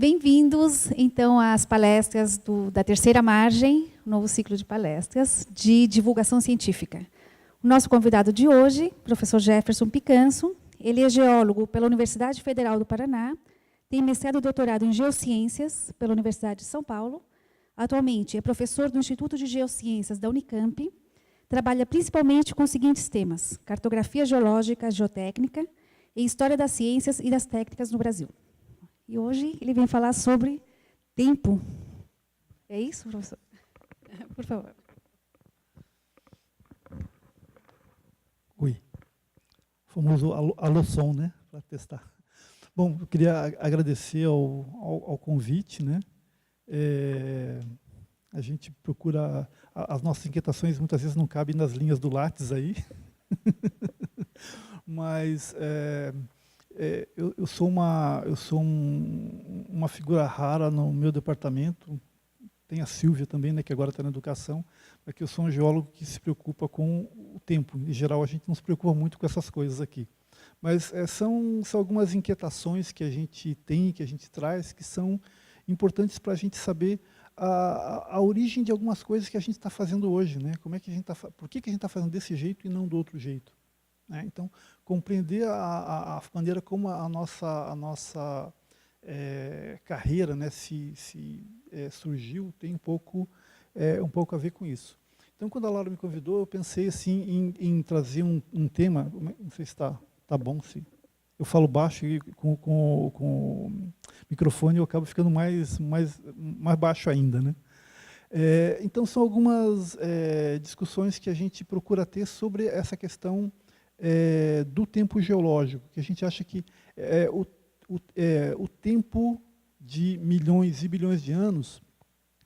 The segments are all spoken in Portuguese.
Bem-vindos, então, às palestras da Terceira Margem, novo ciclo de palestras de divulgação científica. O nosso convidado de hoje, professor Jefferson Picanso, ele é geólogo pela Universidade Federal do Paraná, tem mestrado e doutorado em Geociências pela Universidade de São Paulo, atualmente é professor do Instituto de Geociências da Unicamp, trabalha principalmente com os seguintes temas: cartografia geológica, geotécnica e história das ciências e das técnicas no Brasil. E hoje ele vem falar sobre tempo. É isso, professor? Por favor. Oi. Famoso alô som, né? Para testar. Bom, eu queria agradecer ao convite, né? A gente procura... As nossas inquietações muitas vezes não cabem nas linhas do Lattes aí. Mas... eu sou uma figura rara no meu departamento, tem a Silvia também, né, que agora está na educação, mas que eu sou um geólogo que se preocupa com o tempo. Em geral, a gente não se preocupa muito com essas coisas aqui. Mas são algumas inquietações que a gente tem, que a gente traz, que são importantes para a gente saber a origem de algumas coisas que a gente está fazendo hoje, né? Como é que a gente por que a gente está fazendo desse jeito e não do outro jeito? Então, compreender a maneira como a nossa carreira, né, surgiu tem um pouco a ver com isso. Então, quando a Laura me convidou, eu pensei assim, em trazer um tema, não sei se está bom, se eu falo baixo e com o microfone eu acabo ficando mais baixo ainda, né? Então, são algumas discussões que a gente procura ter sobre essa questão do tempo geológico, que a gente acha que o tempo de milhões e bilhões de anos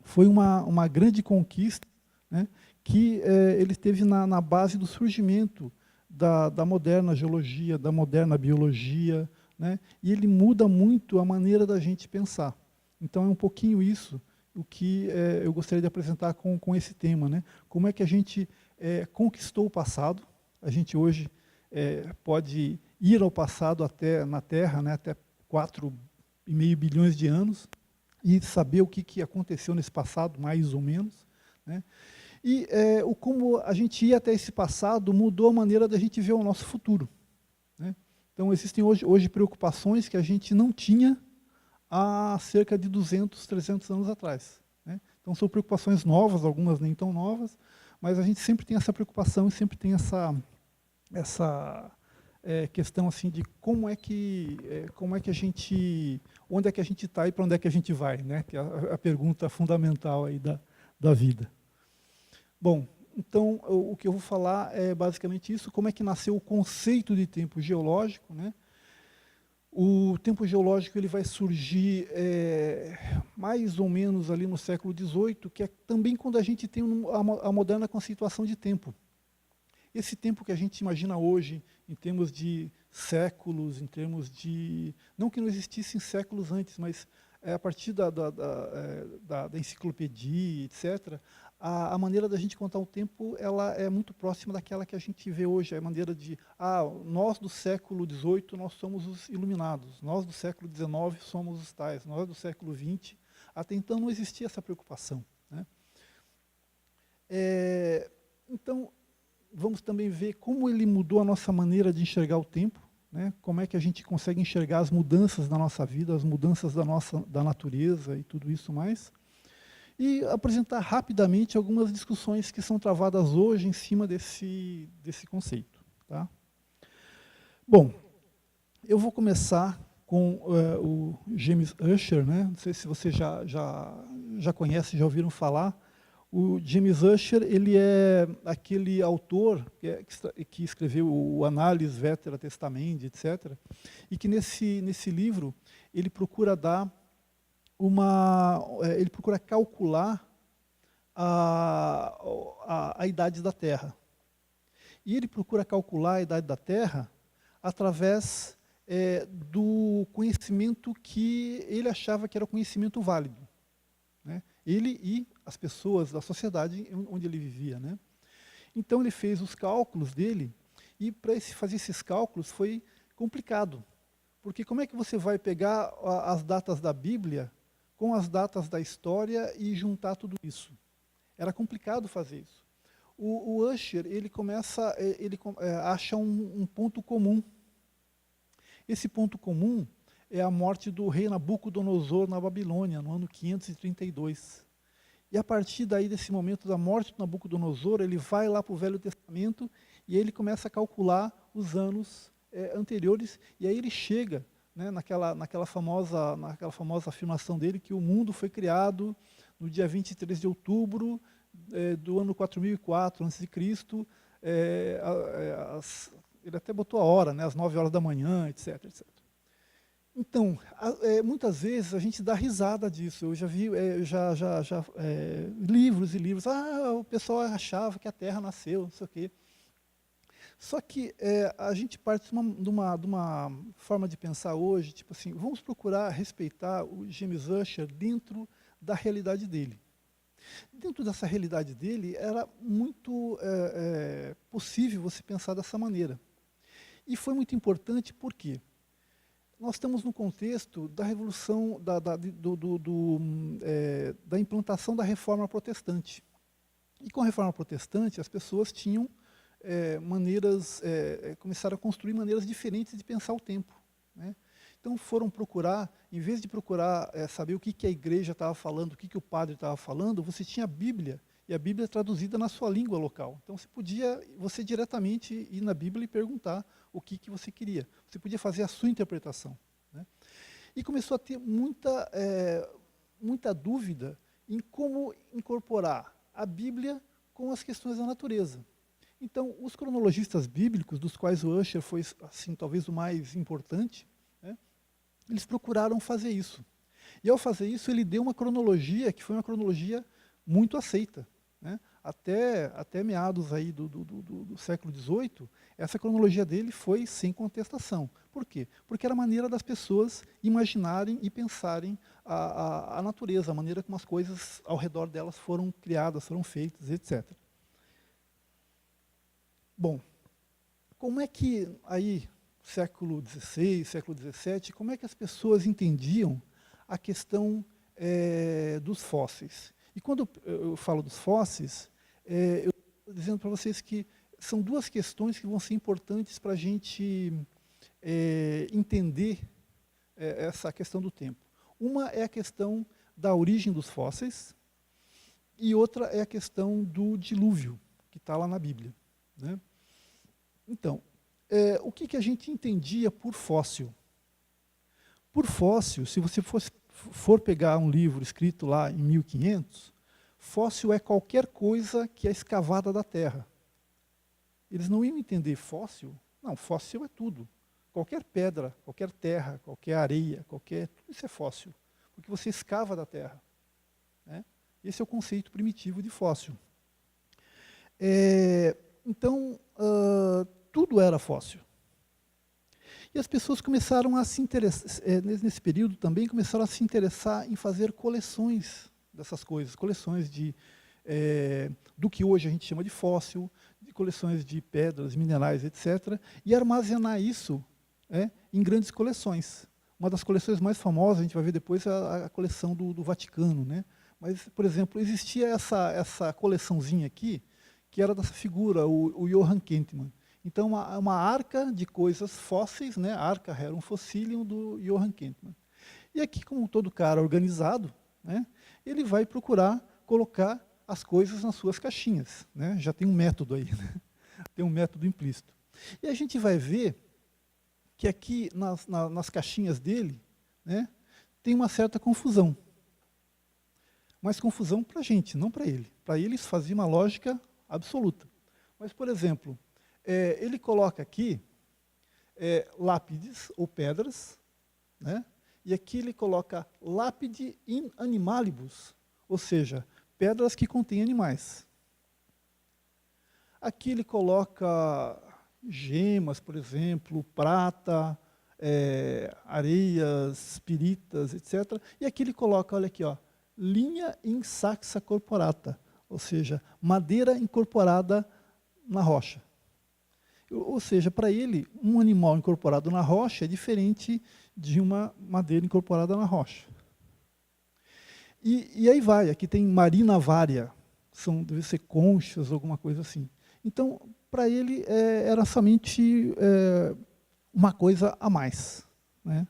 foi uma grande conquista, né, que ele esteve na base do surgimento da moderna geologia, da moderna biologia, né, e ele muda muito a maneira da gente pensar. Então, é um pouquinho isso o que eu gostaria de apresentar com esse tema, né? Como é que a gente conquistou o passado. A gente hoje pode ir ao passado na Terra, né, até 4,5 bilhões de anos, e saber o que aconteceu nesse passado, mais ou menos, né? E como a gente ia até esse passado mudou a maneira da gente ver o nosso futuro, né? Então, existem hoje preocupações que a gente não tinha há cerca de 200, 300 anos atrás, né? Então, são preocupações novas, algumas nem tão novas, mas a gente sempre tem essa preocupação e sempre tem essa questão assim de como é que a gente, onde é que a gente está e para onde é que a gente vai, né? Que é a pergunta fundamental aí da vida. Bom, então o que eu vou falar é basicamente isso, como é que nasceu o conceito de tempo geológico, né? O tempo geológico ele vai surgir mais ou menos ali no século XVIII, que é também quando a gente tem a moderna conceituação de tempo. Esse tempo que a gente imagina hoje, em termos de séculos, em termos de... Não que não existissem séculos antes, mas a partir da enciclopedia, etc., a maneira da gente contar o tempo ela é muito próxima daquela que a gente vê hoje. A maneira de... nós do século XVIII, nós somos os iluminados. Nós do século XIX somos os tais. Nós do século XX... Até então não existia essa preocupação, né? Então... Vamos também ver como ele mudou a nossa maneira de enxergar o tempo, né? Como é que a gente consegue enxergar as mudanças da nossa vida, as mudanças da natureza e tudo isso mais. E apresentar rapidamente algumas discussões que são travadas hoje em cima desse conceito, tá? Bom, eu vou começar com o James Ussher, né? Não sei se vocês já conhecem, já ouviram falar. O James Ussher, ele é aquele autor que escreveu o Annales Vetera Testamendi, etc., e que nesse livro ele procura ele procura calcular a idade da Terra. E ele procura calcular a idade da Terra através do conhecimento que ele achava que era o conhecimento válido, né? Ele e as pessoas da sociedade onde ele vivia, né? Então ele fez os cálculos dele, e para fazer esses cálculos foi complicado, Porque como é que você vai pegar as datas da Bíblia com as datas da história e juntar tudo isso? Era complicado fazer isso. O Ussher, ele acha um ponto comum. Esse ponto comum é a morte do rei Nabucodonosor na Babilônia, no ano 532. E a partir daí, desse momento da morte de Nabucodonosor, ele vai lá para o Velho Testamento e ele começa a calcular os anos anteriores, e aí ele chega, né, naquela famosa afirmação dele que o mundo foi criado no dia 23 de outubro do ano 4004 a.C., ele até botou a hora, né, às 9 horas da manhã, etc, etc. Então, muitas vezes a gente dá risada disso. Eu já vi livros e livros. O pessoal achava que a Terra nasceu, não sei o quê. Só que a gente parte de uma forma de pensar hoje, tipo assim, vamos procurar respeitar o James Ussher dentro da realidade dele. Dentro dessa realidade dele, era muito possível você pensar dessa maneira. E foi muito importante porque nós estamos no contexto da revolução, da implantação da reforma protestante. E com a reforma protestante, as pessoas tinham começaram a construir maneiras diferentes de pensar o tempo, né? Então foram procurar, em vez de procurar saber o que a igreja estava falando, o que o padre estava falando, você tinha a Bíblia, e a Bíblia é traduzida na sua língua local. Então você diretamente ir na Bíblia e perguntar o que você queria. Você podia fazer a sua interpretação, né? E começou a ter muita dúvida em como incorporar a Bíblia com as questões da natureza. Então, os cronologistas bíblicos, dos quais o Ussher foi, assim, talvez o mais importante, né, eles procuraram fazer isso. E ao fazer isso, ele deu uma cronologia que foi uma cronologia muito aceita, né? Até meados aí do século XVIII, essa cronologia dele foi sem contestação. Por quê? Porque era a maneira das pessoas imaginarem e pensarem a natureza, a maneira como as coisas ao redor delas foram criadas, foram feitas, etc. Bom, como é que aí, século XVI, século XVII, como é que as pessoas entendiam a questão dos fósseis? E quando eu falo dos fósseis, eu estou dizendo para vocês que são duas questões que vão ser importantes para a gente entender essa questão do tempo. Uma é a questão da origem dos fósseis e outra é a questão do dilúvio, que está lá na Bíblia, né? Então, o que a gente entendia por fóssil? Por fóssil, se você for pegar um livro escrito lá em 1500, fóssil é qualquer coisa que é escavada da terra. Eles não iam entender fóssil. Não, fóssil é tudo. Qualquer pedra, qualquer terra, qualquer areia, tudo isso é fóssil, porque você escava da terra, né? Esse é o conceito primitivo de fóssil. Então, tudo era fóssil. E as pessoas começaram a se interessar, nesse período também, começaram a se interessar em fazer coleções dessas coisas, coleções do que hoje a gente chama de fóssil, de coleções de pedras, minerais, etc., e armazenar isso em grandes coleções. Uma das coleções mais famosas, a gente vai ver depois, é a coleção do Vaticano, né? Mas, por exemplo, existia essa coleçãozinha aqui, que era dessa figura, o Johann Kentmann. Então, uma arca de coisas fósseis, né? Arca Rerum Fossilium do Johann Kentmann. E aqui, como todo cara organizado, né, ele vai procurar colocar as coisas nas suas caixinhas, né? Já tem um método aí, né? Tem um método implícito. E a gente vai ver que aqui nas caixinhas dele, né, tem uma certa confusão. Mas confusão para a gente, não para ele. Para ele isso fazia uma lógica absoluta. Mas, por exemplo, ele coloca aqui lápides ou pedras, né? E aqui ele coloca lápide in animalibus, ou seja, pedras que contêm animais. Aqui ele coloca gemas, por exemplo, prata, areias, piritas, etc. E aqui ele coloca, olha aqui, ó, linha in saxa corporata, ou seja, madeira incorporada na rocha. Ou seja, para ele, um animal incorporado na rocha é diferente de uma madeira incorporada na rocha. E aí vai, aqui tem marina vária, deve ser conchas, alguma coisa assim. Então, para ele, era somente uma coisa a mais, né?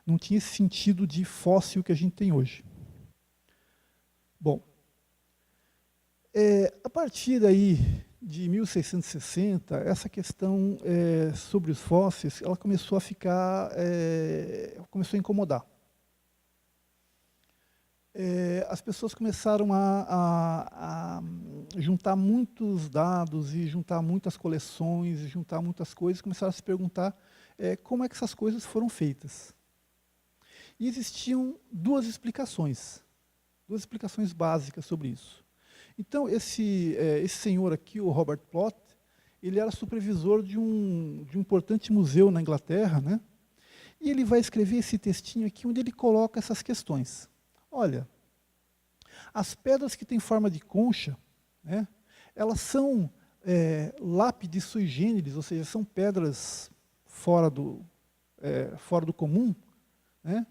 Não tinha esse sentido de fóssil que a gente tem hoje. Bom, a partir daí de 1660, essa questão sobre os fósseis, ela começou a ficar, começou a incomodar. As pessoas começaram a juntar muitos dados e juntar muitas coleções e juntar muitas coisas, começaram a se perguntar como é que essas coisas foram feitas. E existiam duas explicações básicas sobre isso. Então, esse senhor aqui, o Robert Plot, ele era supervisor de um importante museu na Inglaterra, né? E ele vai escrever esse textinho aqui, onde ele coloca essas questões. Olha, as pedras que têm forma de concha, né, elas são lápides sui generis, ou seja, são pedras fora do comum, né,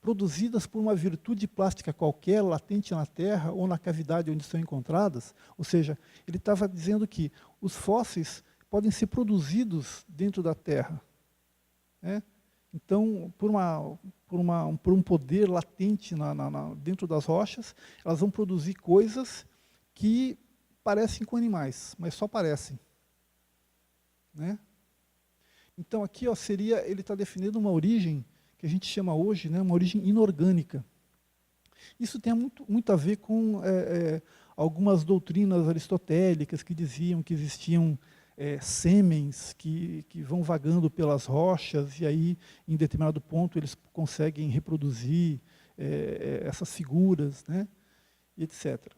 produzidas por uma virtude plástica qualquer, latente na terra ou na cavidade onde são encontradas. Ou seja, ele estava dizendo que os fósseis podem ser produzidos dentro da terra, né? Então, por um poder latente dentro das rochas, elas vão produzir coisas que parecem com animais, mas só parecem, né? Então, aqui ele está definindo uma origem que a gente chama hoje, né, uma origem inorgânica. Isso tem muito a ver com algumas doutrinas aristotélicas que diziam que existiam sêmens que vão vagando pelas rochas e aí, em determinado ponto, eles conseguem reproduzir essas figuras, né, etc.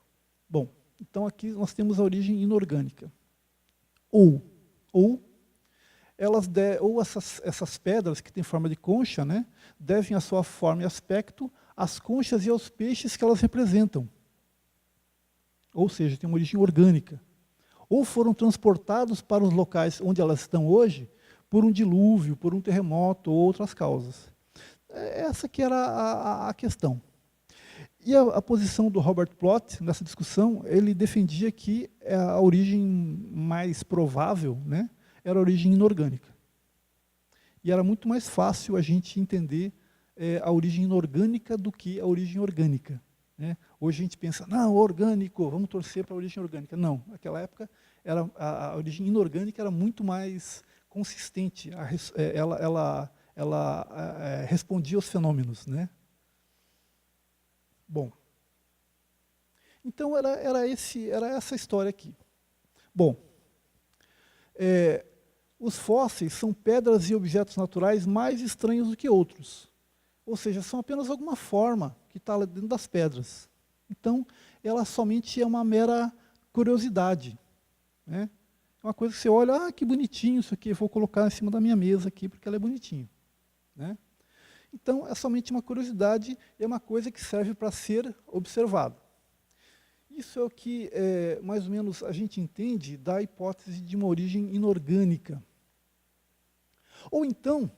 Bom, então aqui nós temos a origem inorgânica. Ou essas pedras que têm forma de concha, né, devem a sua forma e aspecto às conchas e aos peixes que elas representam. Ou seja, tem uma origem orgânica. Ou foram transportados para os locais onde elas estão hoje por um dilúvio, por um terremoto ou outras causas. Essa que era a questão. E a posição do Robert Plot, nessa discussão, ele defendia que a origem mais provável, né, era a origem inorgânica. E era muito mais fácil a gente entender a origem inorgânica do que a origem orgânica, né? Hoje a gente pensa, não, orgânico, vamos torcer para a origem orgânica. Não, naquela época a origem inorgânica era muito mais consistente, ela respondia aos fenômenos, né? Bom, então era essa história aqui. Bom, os fósseis são pedras e objetos naturais mais estranhos do que outros. Ou seja, são apenas alguma forma que está lá dentro das pedras. Então, ela somente é uma mera curiosidade, né? É uma coisa que você olha, que bonitinho isso aqui, eu vou colocar em cima da minha mesa aqui, porque ela é bonitinha, né? Então, é somente uma curiosidade, é uma coisa que serve para ser observada. Isso é o que, mais ou menos, a gente entende da hipótese de uma origem inorgânica. Ou então,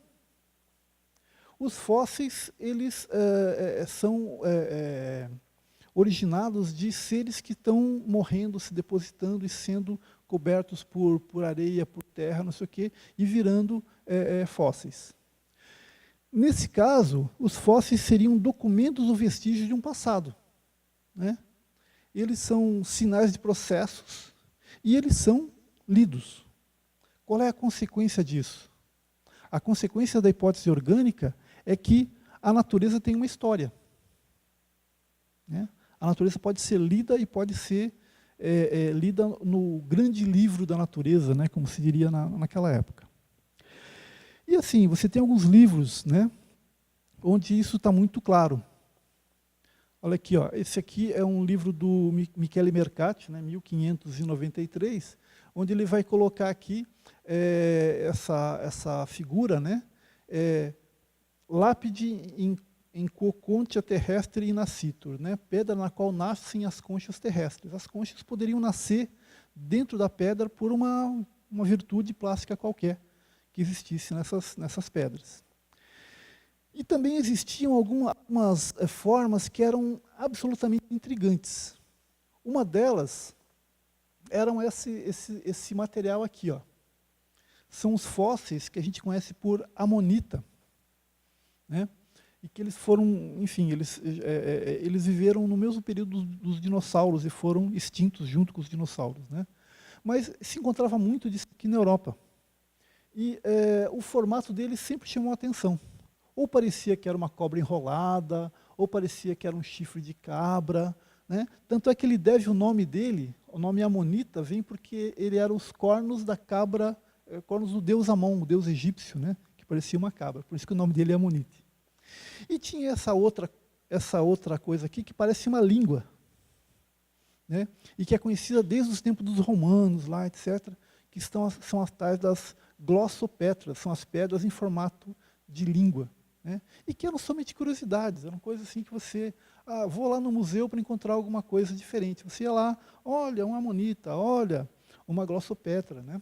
os fósseis, eles são originados de seres que estão morrendo, se depositando e sendo cobertos por areia, por terra, não sei o quê, e virando fósseis. Nesse caso, os fósseis seriam documentos ou vestígios de um passado, né? Eles são sinais de processos e eles são lidos. Qual é a consequência disso? A consequência da hipótese orgânica é que a natureza tem uma história, né? A natureza pode ser lida e pode ser lida no grande livro da natureza, né, como se diria naquela época. E assim, você tem alguns livros, né, onde isso está muito claro. Olha aqui, ó, esse aqui é um livro do Michele Mercati, né, 1593, onde ele vai colocar aqui essa figura, né, lápide em quo concha terrestre nascitur, né, pedra na qual nascem as conchas terrestres. As conchas poderiam nascer dentro da pedra por uma uma virtude plástica qualquer que existisse nessas pedras. E também existiam algumas formas que eram absolutamente intrigantes. Uma delas eram esse material aqui, ó. São os fósseis que a gente conhece por amonita, né? E que eles foram, enfim, eles viveram no mesmo período dos dinossauros e foram extintos junto com os dinossauros, né? Mas se encontrava muito disso aqui na Europa. E o formato dele sempre chamou a atenção. Ou parecia que era uma cobra enrolada, ou parecia que era um chifre de cabra, né? Tanto é que ele deve o nome dele, o nome amonita, vem porque ele era os cornos da cabra, cornos do deus Amon, o deus egípcio, né? Que parecia uma cabra, por isso que o nome dele é amonite. E tinha essa outra coisa aqui que parece uma língua, né? E que é conhecida desde os tempos dos romanos, lá, etc., que são as tais das glossopetras, são as pedras em formato de língua, né? E que eram somente curiosidades, eram coisas assim que você, vou lá no museu para encontrar alguma coisa diferente. Você ia lá, olha, uma amonita, olha, uma glossopetra, né?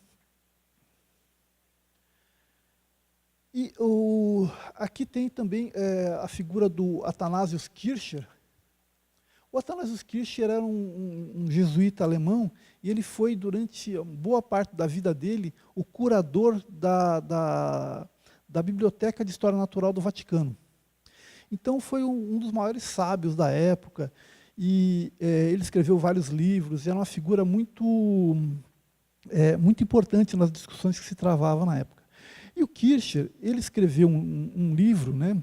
E aqui tem também a figura do Athanasius Kircher. O Athanasius Kircher era um jesuíta alemão e ele foi, durante boa parte da vida dele, o curador da Biblioteca de História Natural do Vaticano. Então foi um dos maiores sábios da época e ele escreveu vários livros e era uma figura muito importante nas discussões que se travavam na época. E o Kircher, ele escreveu um livro, né,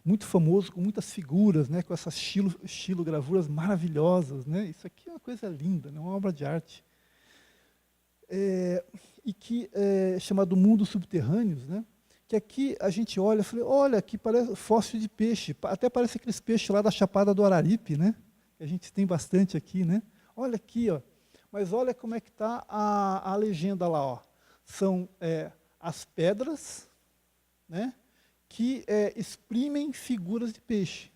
muito famoso, com muitas figuras, né, com essas xilogravuras maravilhosas, né? Isso aqui é uma coisa linda, né, uma obra de arte. E que é chamado Mundos Subterrâneos, né? Que aqui a gente olha, olha, aqui parece fóssil de peixe, até parece aqueles peixes lá da Chapada do Araripe, né? Que a gente tem bastante aqui, né? Olha aqui, ó. Mas olha como é que está a legenda lá, ó. São as pedras, né, que exprimem figuras de peixe.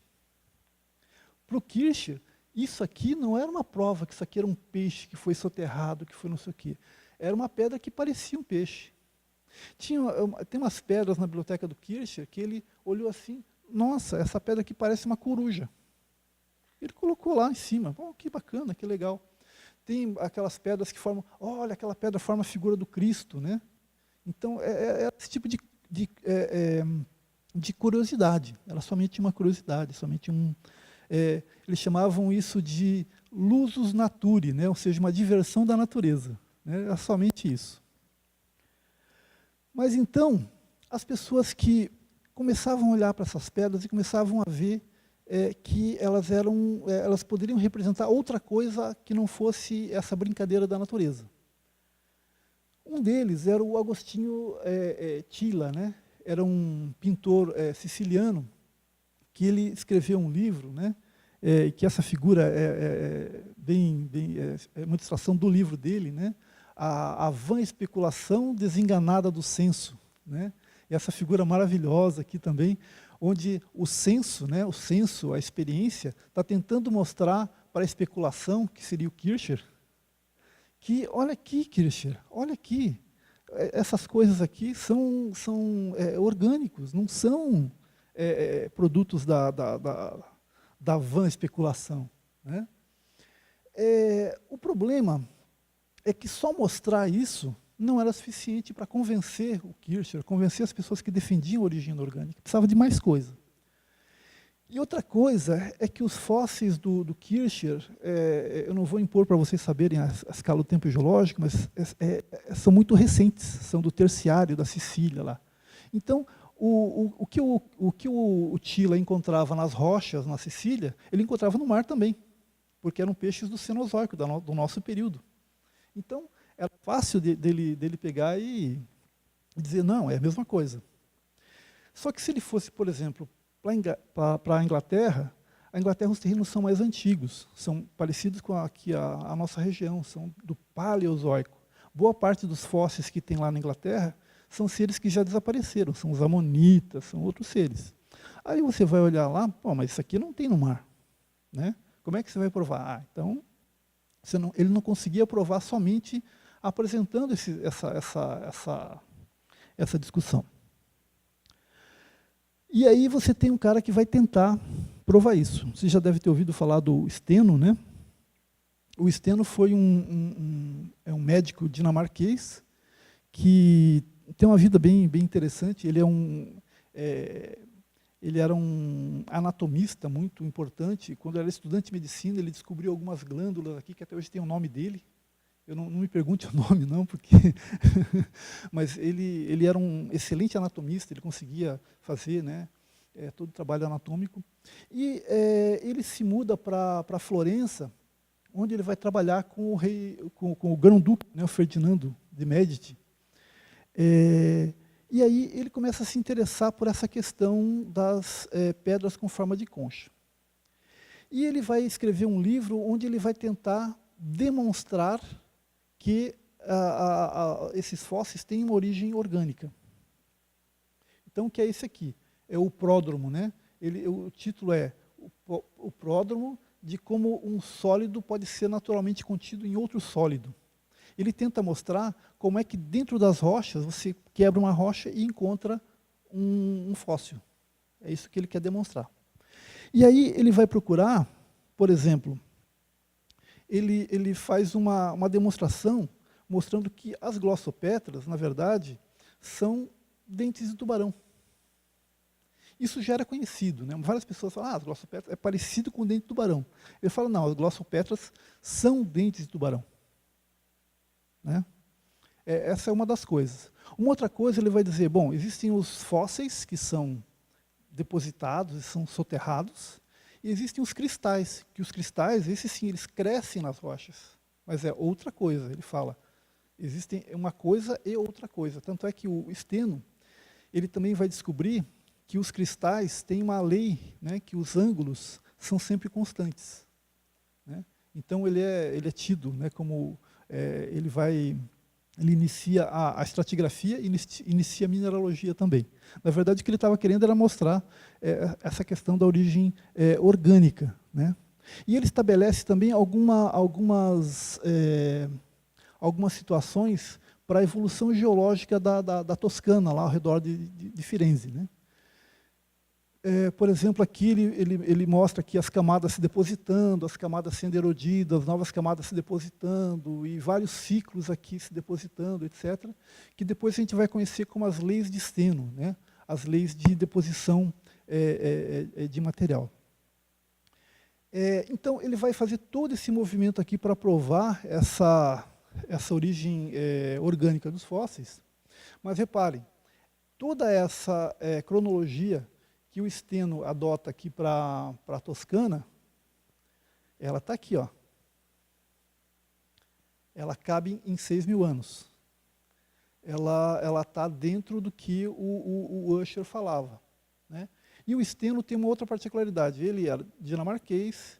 Para o Kircher, isso aqui não era uma prova que isso aqui era um peixe que foi soterrado, que foi não sei o quê. Era uma pedra que parecia um peixe. Tem umas pedras na biblioteca do Kircher que ele olhou assim, nossa, essa pedra aqui parece uma coruja. Ele colocou lá em cima, que bacana, que legal. Tem aquelas pedras que formam, olha, aquela pedra forma a figura do Cristo, né? Então, era esse tipo de curiosidade, era somente uma curiosidade, somente eles chamavam isso de lusus naturae, né? Ou seja, uma diversão da natureza, né? Era somente isso. Mas então, as pessoas que começavam a olhar para essas pedras e começavam a ver que elas poderiam representar outra coisa que não fosse essa brincadeira da natureza. Um deles era o Agostinho Tilla, né? Era um pintor siciliano que ele escreveu um livro, né? Que essa figura é uma ilustração do livro dele, né? A vã especulação desenganada do senso, né? E essa figura maravilhosa aqui também, onde o senso, né? O senso, a experiência, está tentando mostrar para a especulação, que seria o Kircher, que, olha aqui, Kircher, olha aqui, essas coisas aqui são orgânicos, não são produtos da vã especulação, né? O problema é que só mostrar isso não era suficiente para convencer o Kircher, convencer as pessoas que defendiam a origem orgânica, precisava de mais coisa. E outra coisa é que os fósseis do Kircher, eu não vou impor para vocês saberem a escala do tempo geológico, mas são muito recentes, são do terciário da Sicília lá. Então, o que o Tilla encontrava nas rochas na Sicília, ele encontrava no mar também, porque eram peixes do Cenozoico, do nosso período. Então, era fácil dele pegar e dizer, não, é a mesma coisa. Só que se ele fosse, por exemplo, para a Inglaterra os terrenos são mais antigos, são parecidos com aqui a nossa região, são do Paleozoico. Boa parte dos fósseis que tem lá na Inglaterra são seres que já desapareceram, são os amonitas, são outros seres. Aí você vai olhar lá, mas isso aqui não tem no mar, né? Como é que você vai provar? Então, ele não conseguia provar somente apresentando essa discussão. E aí você tem um cara que vai tentar provar isso. Você já deve ter ouvido falar do Steno, né? O Steno foi um médico dinamarquês que tem uma vida bem interessante. Ele era um anatomista muito importante. Quando era estudante de medicina, ele descobriu algumas glândulas aqui, que até hoje tem o nome dele. Eu não me pergunte o nome, não, porque mas ele era um excelente anatomista, ele conseguia fazer, né, todo o trabalho anatômico. E ele se muda para Florença, onde ele vai trabalhar com o rei, com o Grão-Duque, né, o Ferdinando de Médici. E aí ele começa a se interessar por essa questão das pedras com forma de concha. E ele vai escrever um livro onde ele vai tentar demonstrar que esses fósseis têm uma origem orgânica. Então, o que é esse aqui? É o pródromo, né? O título é o pródromo de como um sólido pode ser naturalmente contido em outro sólido. Ele tenta mostrar como é que dentro das rochas você quebra uma rocha e encontra um fóssil. É isso que ele quer demonstrar. E aí ele vai procurar, por exemplo, ele faz uma demonstração mostrando que as glossopétras, na verdade, são dentes de tubarão. Isso já era conhecido, né? Várias pessoas falam, as glossopétras é parecido com o dente de tubarão. Ele fala, não, as glossopétras são dentes de tubarão. Né? Essa é uma das coisas. Uma outra coisa, ele vai dizer, bom, existem os fósseis que são depositados e são soterrados, e existem os cristais, que os cristais, esses sim, eles crescem nas rochas, mas é outra coisa, ele fala. Existem uma coisa e outra coisa. Tanto é que o Steno, ele também vai descobrir que os cristais têm uma lei, né, que os ângulos são sempre constantes. Né? Então ele é tido, né, como ele inicia a estratigrafia e inicia a mineralogia também. Na verdade, o que ele estava querendo era mostrar essa questão da origem orgânica. Né? E ele estabelece também algumas situações para a evolução geológica da Toscana, lá ao redor de Firenze. Né? Por exemplo, aqui ele mostra aqui as camadas se depositando, as camadas sendo erodidas, novas camadas se depositando, e vários ciclos aqui se depositando, etc., que depois a gente vai conhecer como as leis de Steno, né? As leis de deposição de material. Então, ele vai fazer todo esse movimento aqui para provar essa origem orgânica dos fósseis, mas reparem, toda essa cronologia que o Steno adota aqui para a Toscana, ela está aqui, ó. Ela cabe em 6.000 anos. Ela está dentro do que o Ussher falava. Né? E o Steno tem uma outra particularidade. Ele era dinamarquês,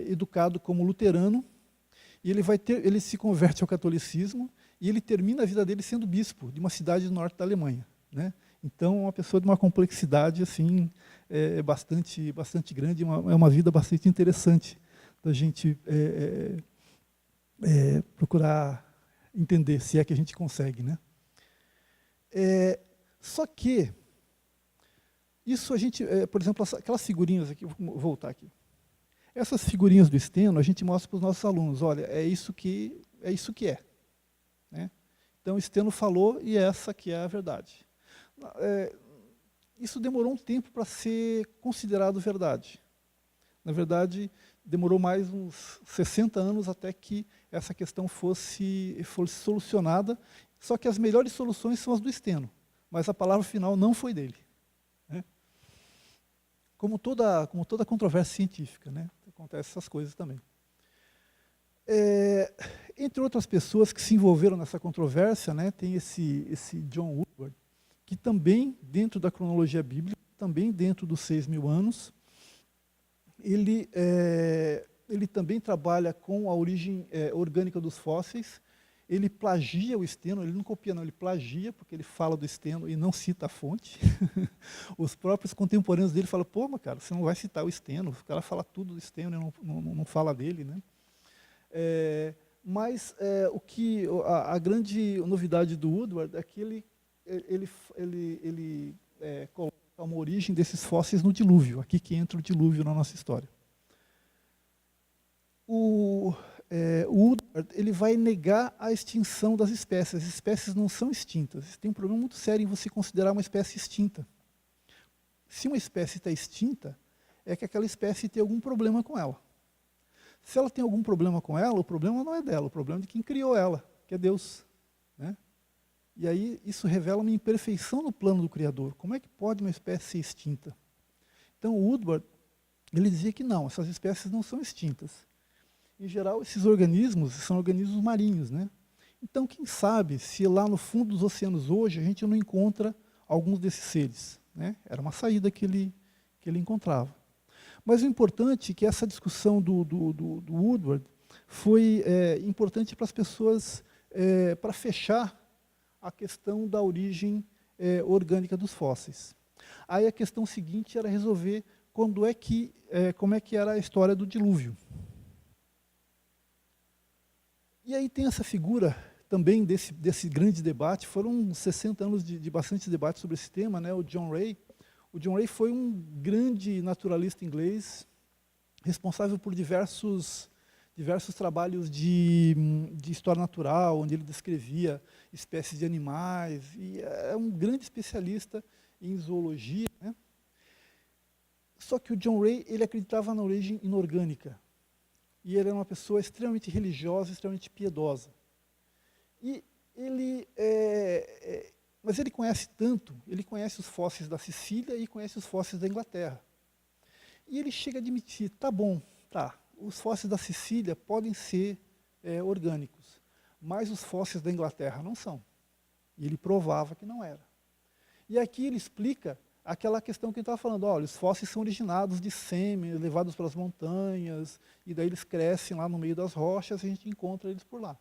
educado como luterano, e ele se converte ao catolicismo, e ele termina a vida dele sendo bispo de uma cidade do norte da Alemanha. Né? Então, uma pessoa de uma complexidade assim, bastante grande, é uma vida bastante interessante da gente procurar entender, se é que a gente consegue. Né? Só que, isso a gente, por exemplo, aquelas figurinhas aqui, vou voltar aqui. Essas figurinhas do Steno, a gente mostra para os nossos alunos, olha, é isso que é. Né? Então, o Steno falou e essa que é a verdade. Isso demorou um tempo para ser considerado verdade. Na verdade, demorou mais uns 60 anos até que essa questão fosse solucionada, só que as melhores soluções são as do Steno, mas a palavra final não foi dele. Né? Como toda controvérsia científica, né? Acontecem essas coisas também. Entre outras pessoas que se envolveram nessa controvérsia, né, tem esse John Woodward, que também, dentro da cronologia bíblica, também dentro dos 6.000 anos, ele também trabalha com a origem orgânica dos fósseis, ele plagia o Steno, ele não copia não, ele plagia, porque ele fala do Steno e não cita a fonte. Os próprios contemporâneos dele falam, pô, mas cara, você não vai citar o Steno, o cara fala tudo do Steno e não fala dele. Né? Mas a grande novidade do Woodward é que ele coloca uma origem desses fósseis no dilúvio, aqui que entra o dilúvio na nossa história. O Woodward ele vai negar a extinção das espécies. As espécies não são extintas. Tem um problema muito sério em você considerar uma espécie extinta. Se uma espécie está extinta, é que aquela espécie tem algum problema com ela. Se ela tem algum problema com ela, o problema não é dela, o problema é de quem criou ela, que é Deus, né? E aí isso revela uma imperfeição no plano do Criador. Como é que pode uma espécie ser extinta? Então o Woodward ele dizia que não, essas espécies não são extintas. Em geral, esses organismos são organismos marinhos, né? Então, quem sabe se lá no fundo dos oceanos hoje a gente não encontra alguns desses seres, né? Era uma saída que ele encontrava. Mas o importante é que essa discussão do Woodward foi importante para as pessoas, para fechar a questão da origem orgânica dos fósseis. Aí a questão seguinte era resolver como é que era a história do dilúvio. E aí tem essa figura também desse grande debate, foram 60 anos de bastante debate sobre esse tema, né? O John Ray. O John Ray foi um grande naturalista inglês, responsável por diversos trabalhos de história natural, onde ele descrevia espécies de animais, e é um grande especialista em zoologia, né? Só que o John Ray ele acreditava na origem inorgânica, e ele era uma pessoa extremamente religiosa, extremamente piedosa. E mas ele conhece tanto, ele conhece os fósseis da Sicília e conhece os fósseis da Inglaterra. E ele chega a admitir, tá bom, os fósseis da Sicília podem ser orgânicos, mas os fósseis da Inglaterra não são. E ele provava que não era. E aqui ele explica aquela questão que ele estava falando, olha, os fósseis são originados de sêmen, levados pelas montanhas, e daí eles crescem lá no meio das rochas e a gente encontra eles por lá,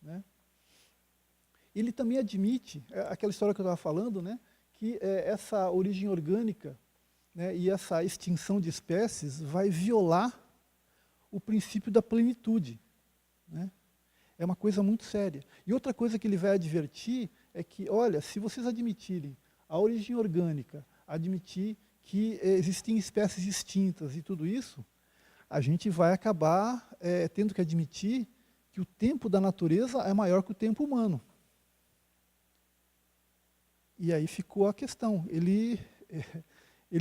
né? Ele também admite, aquela história que eu estava falando, né, que essa origem orgânica, né, e essa extinção de espécies vai violar o princípio da plenitude, né? É uma coisa muito séria. E outra coisa que ele vai advertir é que, olha, se vocês admitirem a origem orgânica, admitir que existem espécies extintas e tudo isso, a gente vai acabar tendo que admitir que o tempo da natureza é maior que o tempo humano. E aí ficou a questão. Ele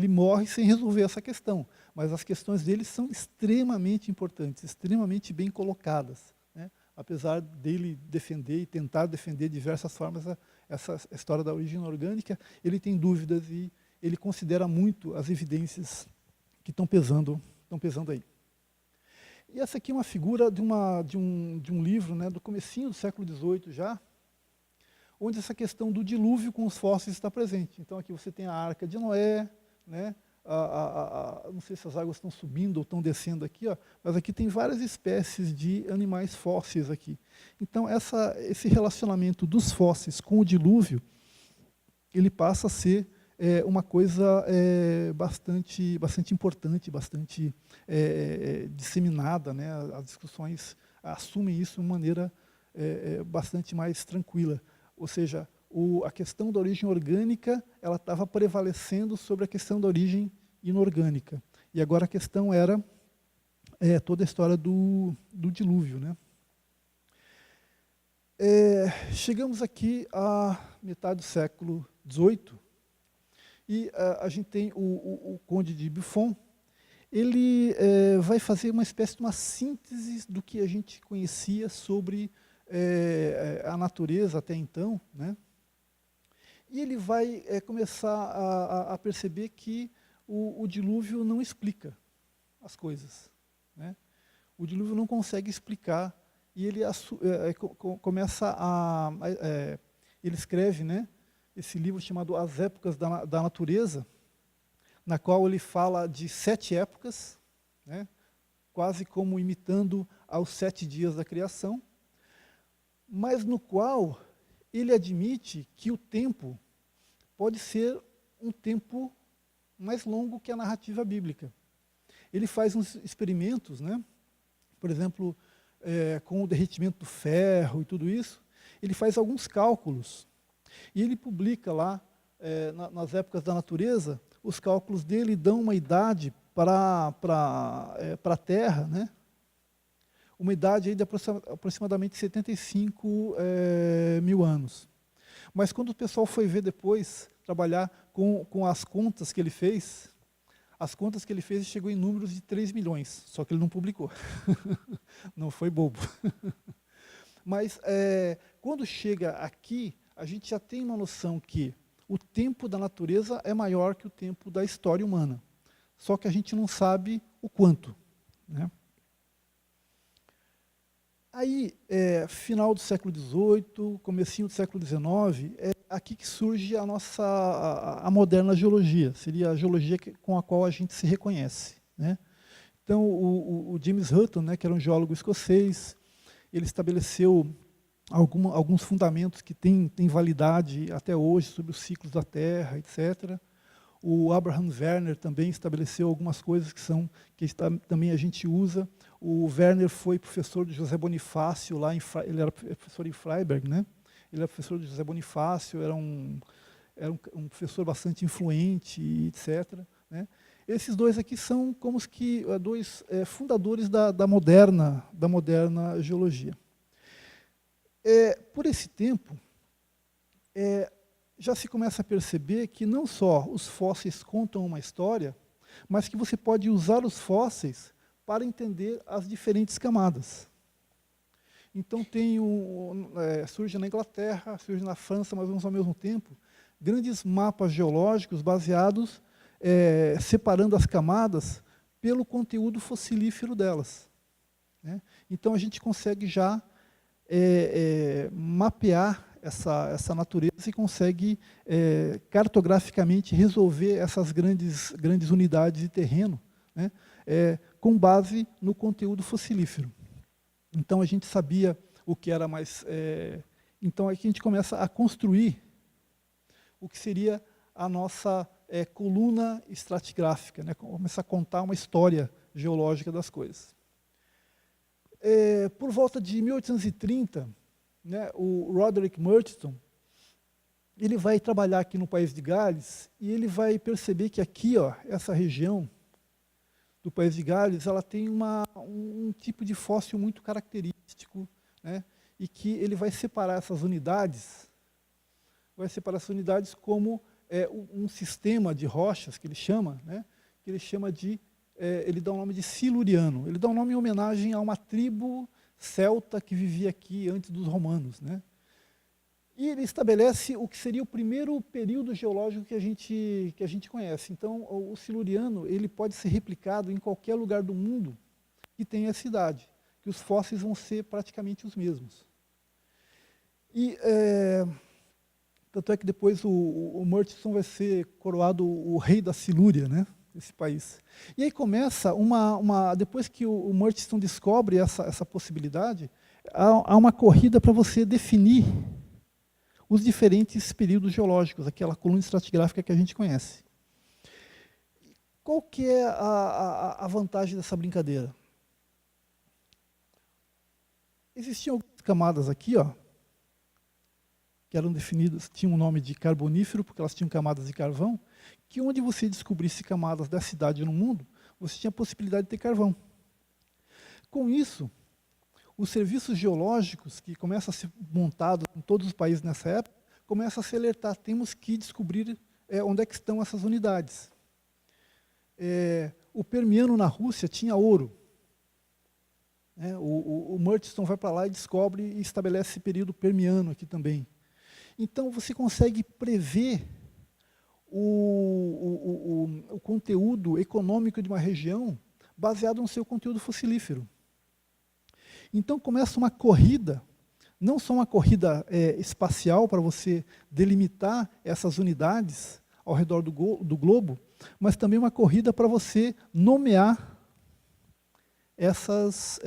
morre sem resolver essa questão, mas as questões dele são extremamente importantes, extremamente bem colocadas, né? Apesar dele defender e tentar defender de diversas formas essa história da origem orgânica, ele tem dúvidas e ele considera muito as evidências que estão pesando aí. E essa aqui é uma figura de um livro, né, do comecinho do século XVIII já, onde essa questão do dilúvio com os fósseis está presente. Então aqui você tem a Arca de Noé, né? Não sei se as águas estão subindo ou estão descendo aqui, ó, mas aqui tem várias espécies de animais fósseis aqui. Então esse relacionamento dos fósseis com o dilúvio, ele passa a ser uma coisa bastante importante, bastante disseminada, né? As discussões assumem isso de uma maneira bastante mais tranquila. Ou seja, a questão da origem orgânica ela estava prevalecendo sobre a questão da origem inorgânica. E agora a questão era toda a história do dilúvio, né? Chegamos aqui à metade do século XVIII e a gente tem o Conde de Buffon. Ele vai fazer uma espécie de uma síntese do que a gente conhecia sobre a natureza até então, né? E ele vai começar a perceber que o dilúvio não explica as coisas, né? O dilúvio não consegue explicar e ele começa ele escreve, né, esse livro chamado As Épocas da Natureza, na qual ele fala de 7 épocas, né, quase como imitando aos 7 dias da criação, mas no qual ele admite que o tempo pode ser um tempo mais longo que a narrativa bíblica. Ele faz uns experimentos, né? Por exemplo, com o derretimento do ferro e tudo isso, ele faz alguns cálculos. E ele publica lá, nas épocas da natureza, os cálculos dele dão uma idade para a Terra, né? Uma idade aí de aproximadamente 75 mil anos. Mas quando o pessoal foi ver depois, trabalhar com as contas que ele fez, as contas que ele fez chegou em números de 3 milhões, só que ele não publicou. Não foi bobo. Mas quando chega aqui, a gente já tem uma noção que o tempo da natureza é maior que o tempo da história humana. Só que a gente não sabe o quanto, né? Aí, final do século XVIII, comecinho do século XIX, é aqui que surge a moderna geologia. Seria a geologia com a qual a gente se reconhece, né? Então, o James Hutton, né, que era um geólogo escocês, ele estabeleceu alguns fundamentos que têm validade até hoje sobre os ciclos da Terra, etc. O Abraham Werner também estabeleceu algumas coisas que também a gente usa. O Werner foi professor de José Bonifácio, ele era professor em Freiberg, né? Ele era professor de José Bonifácio, era um professor bastante influente, etc., né? Esses dois aqui são como que dois fundadores da moderna geologia. Por esse tempo, já se começa a perceber que não só os fósseis contam uma história, mas que você pode usar os fósseis para entender as diferentes camadas. Então surge na Inglaterra, surge na França, mais ou menos ao mesmo tempo, grandes mapas geológicos baseados, separando as camadas pelo conteúdo fossilífero delas, né? Então a gente consegue já mapear essa natureza e consegue cartograficamente resolver essas grandes unidades de terreno, né, com base no conteúdo fossilífero. Então a gente sabia o que era mais... então aqui a gente começa a construir o que seria a nossa coluna estratigráfica, né, começa a contar uma história geológica das coisas. Por volta de 1830, né, o Roderick Murchison, ele vai trabalhar aqui no País de Gales e ele vai perceber que aqui, ó, essa região do País de Gales, ela tem um tipo de fóssil muito característico, né, e que ele vai separar essas unidades, como um sistema de rochas que ele chama, né, ele dá o nome de Siluriano. Ele dá um nome em homenagem a uma tribo celta que vivia aqui antes dos romanos, né? E ele estabelece o que seria o primeiro período geológico que a gente conhece. Então, o Siluriano ele pode ser replicado em qualquer lugar do mundo que tenha essa idade, que os fósseis vão ser praticamente os mesmos. E tanto é que depois o Murchison vai ser coroado o rei da Silúria, né? Esse país. E aí começa depois que o Murchison descobre essa possibilidade, há uma corrida para você definir os diferentes períodos geológicos, aquela coluna estratigráfica que a gente conhece. Qual que é a vantagem dessa brincadeira? Existiam algumas camadas aqui, ó, que eram definidas, tinham o nome de carbonífero, porque elas tinham camadas de carvão, que onde você descobrisse camadas dessa idade no mundo, você tinha a possibilidade de ter carvão. Com isso, os serviços geológicos, que começam a ser montados em todos os países nessa época, começam a se alertar, temos que descobrir onde é que estão essas unidades. O Permiano na Rússia tinha ouro. O Murchison vai para lá e descobre e estabelece esse período Permiano aqui também. Então, você consegue prever o conteúdo econômico de uma região baseado no seu conteúdo fossilífero. Então, começa uma corrida, não só uma corrida espacial para você delimitar essas unidades ao redor do globo, mas também uma corrida para você nomear essas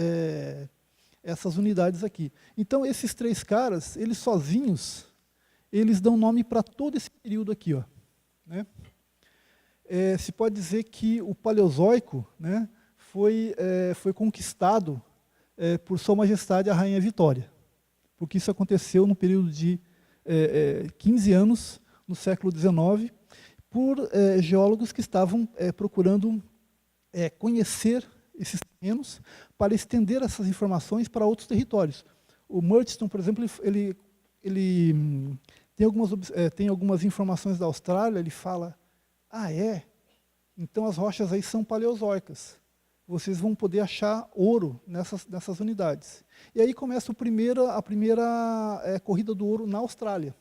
unidades aqui. Então, esses três caras, eles sozinhos, eles dão nome para todo esse período aqui, ó, né? Se pode dizer que o Paleozoico, né, foi conquistado por Sua Majestade a Rainha Vitória, porque isso aconteceu no período de 15 anos, no século XIX, por geólogos que estavam procurando conhecer esses terrenos para estender essas informações para outros territórios. O Murchison, por exemplo, ele tem algumas informações da Austrália, ele fala, então as rochas aí são paleozoicas. Vocês vão poder achar ouro nessas unidades. E aí começa a primeira corrida do ouro na Austrália.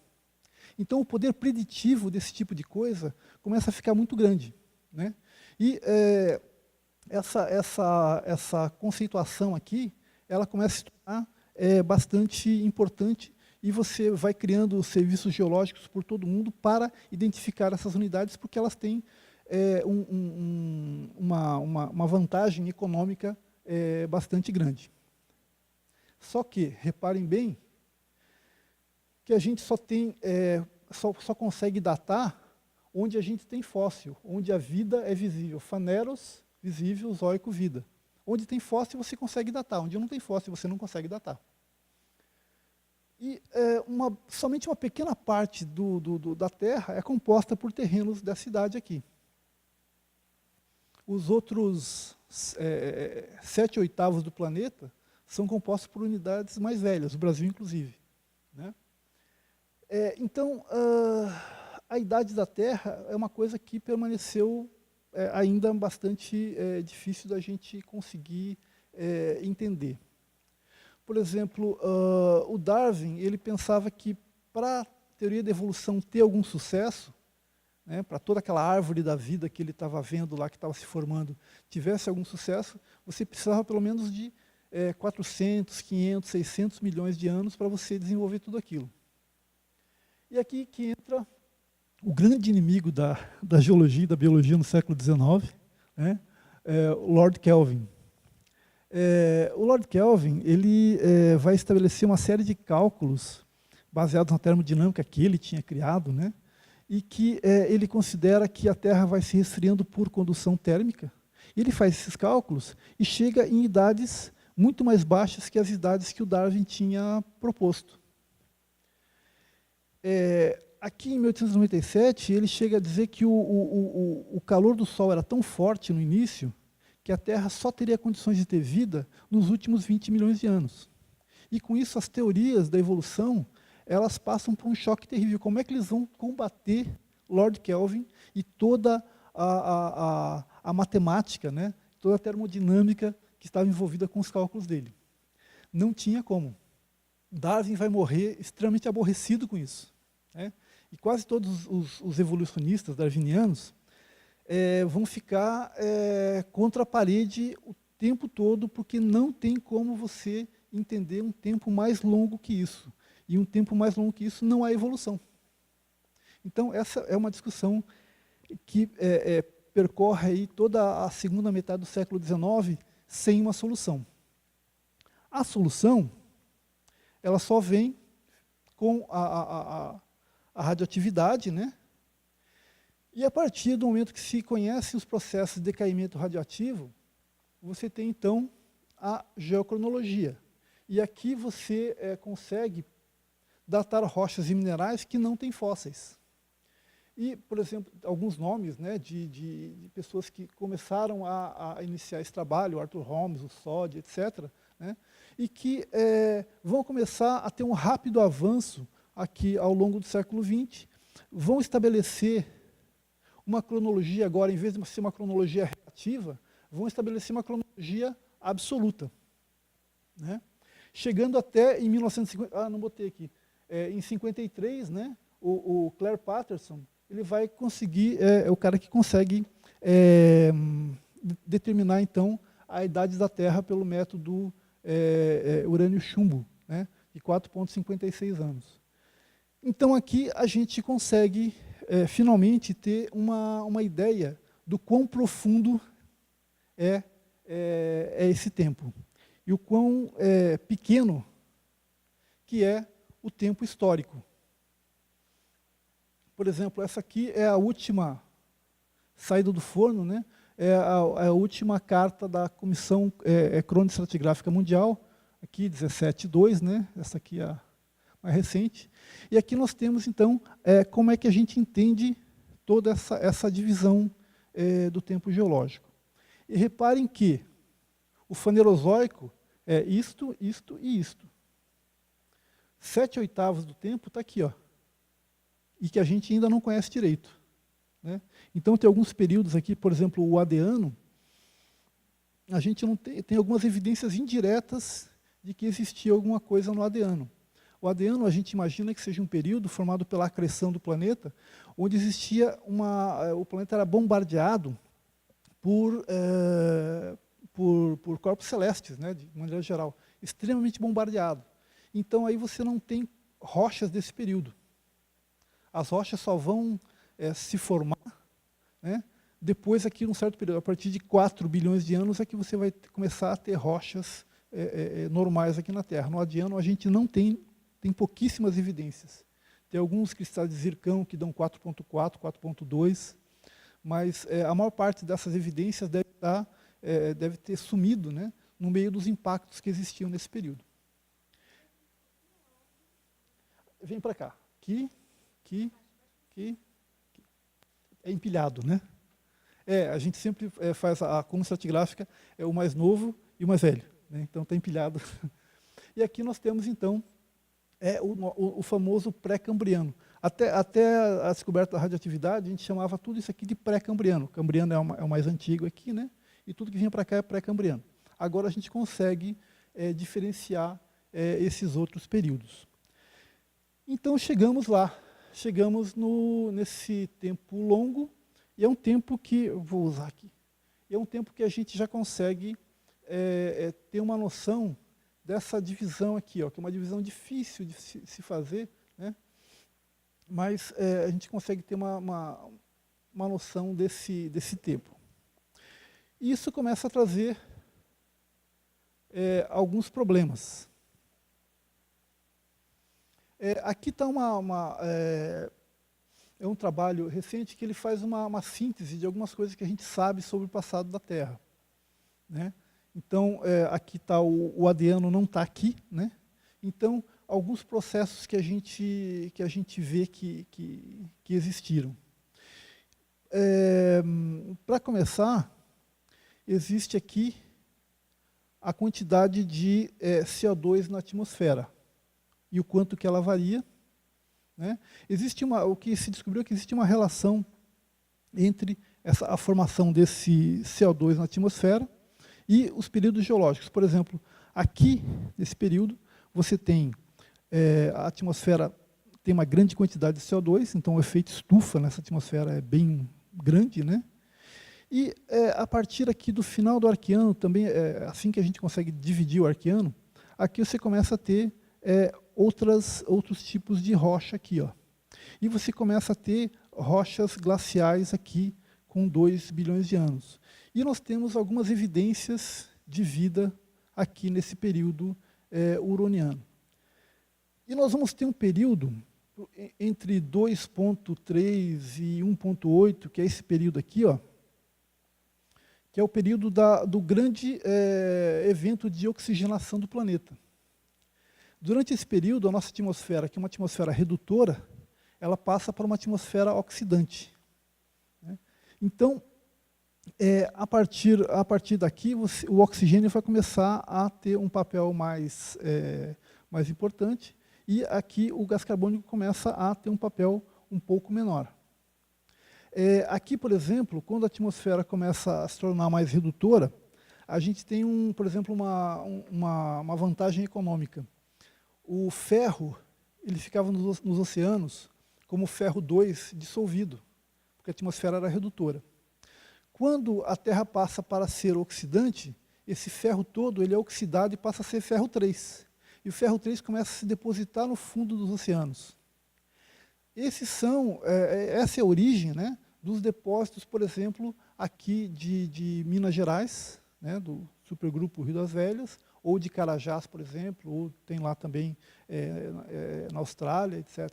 Então o poder preditivo desse tipo de coisa começa a ficar muito grande, né? E essa conceituação aqui, ela começa a se tornar bastante importante, e você vai criando serviços geológicos por todo mundo para identificar essas unidades, porque elas têm uma vantagem econômica bastante grande. Só que, reparem bem, que a gente só consegue datar onde a gente tem fóssil, onde a vida é visível. Faneros, visível, zoico, vida. Onde tem fóssil, você consegue datar. Onde não tem fóssil, você não consegue datar. E somente uma pequena parte da Terra é composta por terrenos dessa idade aqui. Os outros 7/8 do planeta são compostos por unidades mais velhas, o Brasil inclusive, né? Então, a idade da Terra é uma coisa que permaneceu ainda bastante difícil da gente conseguir entender. Por exemplo, o Darwin, ele pensava que para a teoria da evolução ter algum sucesso, né, para toda aquela árvore da vida que ele estava vendo lá, que estava se formando, tivesse algum sucesso, você precisava pelo menos de 400, 500, 600 milhões de anos para você desenvolver tudo aquilo. E aqui que entra o grande inimigo da geologia e da biologia no século XIX, né, o Lord Kelvin. O Lord Kelvin ele vai estabelecer uma série de cálculos baseados na termodinâmica que ele tinha criado, né, e que ele considera que a Terra vai se resfriando por condução térmica. Ele faz esses cálculos e chega em idades muito mais baixas que as idades que o Darwin tinha proposto. Aqui em 1897, ele chega a dizer que o calor do Sol era tão forte no início que a Terra só teria condições de ter vida nos últimos 20 milhões de anos. E com isso, as teorias da evolução, elas passam por um choque terrível. Como é que eles vão combater Lord Kelvin e toda a matemática, né, toda a termodinâmica que estava envolvida com os cálculos dele? Não tinha como. Darwin vai morrer extremamente aborrecido com isso, né? E quase todos os evolucionistas darwinianos vão ficar contra a parede o tempo todo, porque não tem como você entender um tempo mais longo que isso. E um tempo mais longo que isso não há evolução. Então, essa é uma discussão que percorre aí toda a segunda metade do século XIX sem uma solução. A solução, ela só vem com a radioatividade, né? E a partir do momento que se conhece os processos de decaimento radioativo, você tem então a geocronologia. E aqui você consegue datar rochas e minerais que não têm fósseis. E, por exemplo, alguns nomes, né, de pessoas que começaram a iniciar esse trabalho, Arthur Holmes, o Soddy, etc., né, e que vão começar a ter um rápido avanço aqui ao longo do século XX, vão estabelecer uma cronologia agora, em vez de ser uma cronologia relativa, vão estabelecer uma cronologia absoluta, né? Chegando até em 1950, não botei aqui, em 53, né, o Clare Patterson, ele vai conseguir, é o cara que consegue determinar, então, a idade da Terra pelo método urânio-chumbo, né, de 4,56 anos. Então, aqui a gente consegue, finalmente, ter uma ideia do quão profundo é esse tempo e o quão pequeno que é o tempo histórico. Por exemplo, essa aqui é a última saída do forno, né? é a última carta da Comissão Cronoestratigráfica Mundial, aqui 17.2, né? Essa aqui é a mais recente. E aqui nós temos, então, como é que a gente entende toda essa divisão do tempo geológico. E reparem que o Fanerozoico é isto, isto e isto. 7/8 do tempo está aqui, ó, e que a gente ainda não conhece direito, né? Então, tem alguns períodos aqui, por exemplo, o Adeano, a gente não tem algumas evidências indiretas de que existia alguma coisa no Adeano. O Adeano, a gente imagina que seja um período formado pela acreção do planeta, onde existia o planeta era bombardeado por corpos celestes, né, de maneira geral, extremamente bombardeado. Então, aí você não tem rochas desse período. As rochas só vão se formar, né, depois, aqui, num certo período, a partir de 4 bilhões de anos, é que você vai começar a ter rochas normais aqui na Terra. No Adiano, a gente não tem pouquíssimas evidências. Tem alguns cristais de zircão que dão 4.4, 4.2, mas a maior parte dessas evidências deve ter sumido, né, no meio dos impactos que existiam nesse período. Vem para cá. Aqui. É empilhado, né? A gente sempre faz a coluna estratigráfica, é o mais novo e o mais velho, né? Então está empilhado. E aqui nós temos, então, o famoso pré-cambriano. Até a descoberta da radioatividade, a gente chamava tudo isso aqui de pré-cambriano. Cambriano é o mais antigo aqui, né? E tudo que vinha para cá é pré-cambriano. Agora a gente consegue diferenciar esses outros períodos. Então chegamos lá, nesse tempo longo, e é um tempo que, eu vou usar aqui, é um tempo que a gente já consegue ter uma noção dessa divisão aqui, ó, que é uma divisão difícil de se fazer, né? Mas a gente consegue ter uma noção desse tempo. E isso começa a trazer alguns problemas. Aqui está um trabalho recente que ele faz uma síntese de algumas coisas que a gente sabe sobre o passado da Terra, né? Então, aqui está o Adeano, não está aqui, né? Então, alguns processos que a gente vê que existiram. Para começar, existe aqui a quantidade de CO2 na atmosfera e o quanto que ela varia, né? O que se descobriu é que existe uma relação entre a formação desse CO2 na atmosfera e os períodos geológicos. Por exemplo, aqui, nesse período, você tem a atmosfera tem uma grande quantidade de CO2, então o efeito estufa nessa atmosfera é bem grande, né? E a partir aqui do final do Arqueano, também assim que a gente consegue dividir o Arqueano, aqui você começa a ter outros tipos de rocha aqui, ó. E você começa a ter rochas glaciais aqui com 2 bilhões de anos. E nós temos algumas evidências de vida aqui nesse período huroniano. E nós vamos ter um período entre 2.3 e 1.8, que é esse período aqui, ó, que é o período do grande evento de oxigenação do planeta. Durante esse período, a nossa atmosfera, que é uma atmosfera redutora, ela passa para uma atmosfera oxidante, né? Então, a partir daqui, o oxigênio vai começar a ter um papel mais importante, e aqui o gás carbônico começa a ter um papel um pouco menor. Aqui, por exemplo, quando a atmosfera começa a se tornar mais redutora, a gente tem, por exemplo, uma vantagem econômica. O ferro, ele ficava nos oceanos como ferro 2 dissolvido, porque a atmosfera era redutora. Quando a Terra passa para ser oxidante, esse ferro todo ele é oxidado e passa a ser ferro 3. E o ferro 3 começa a se depositar no fundo dos oceanos. Essa é a origem, né, dos depósitos, por exemplo, aqui de Minas Gerais, né, do supergrupo Rio das Velhas, ou de Carajás, por exemplo, ou tem lá também na Austrália, etc.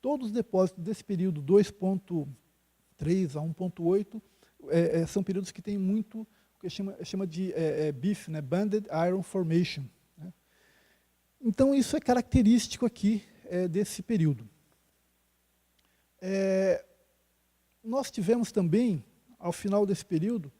Todos os depósitos desse período 2.3 a 1.8 são períodos que têm muito, o que chama de BIF, né? Banded Iron Formation. Né? Então, isso é característico aqui desse período. Nós tivemos também, ao final desse período,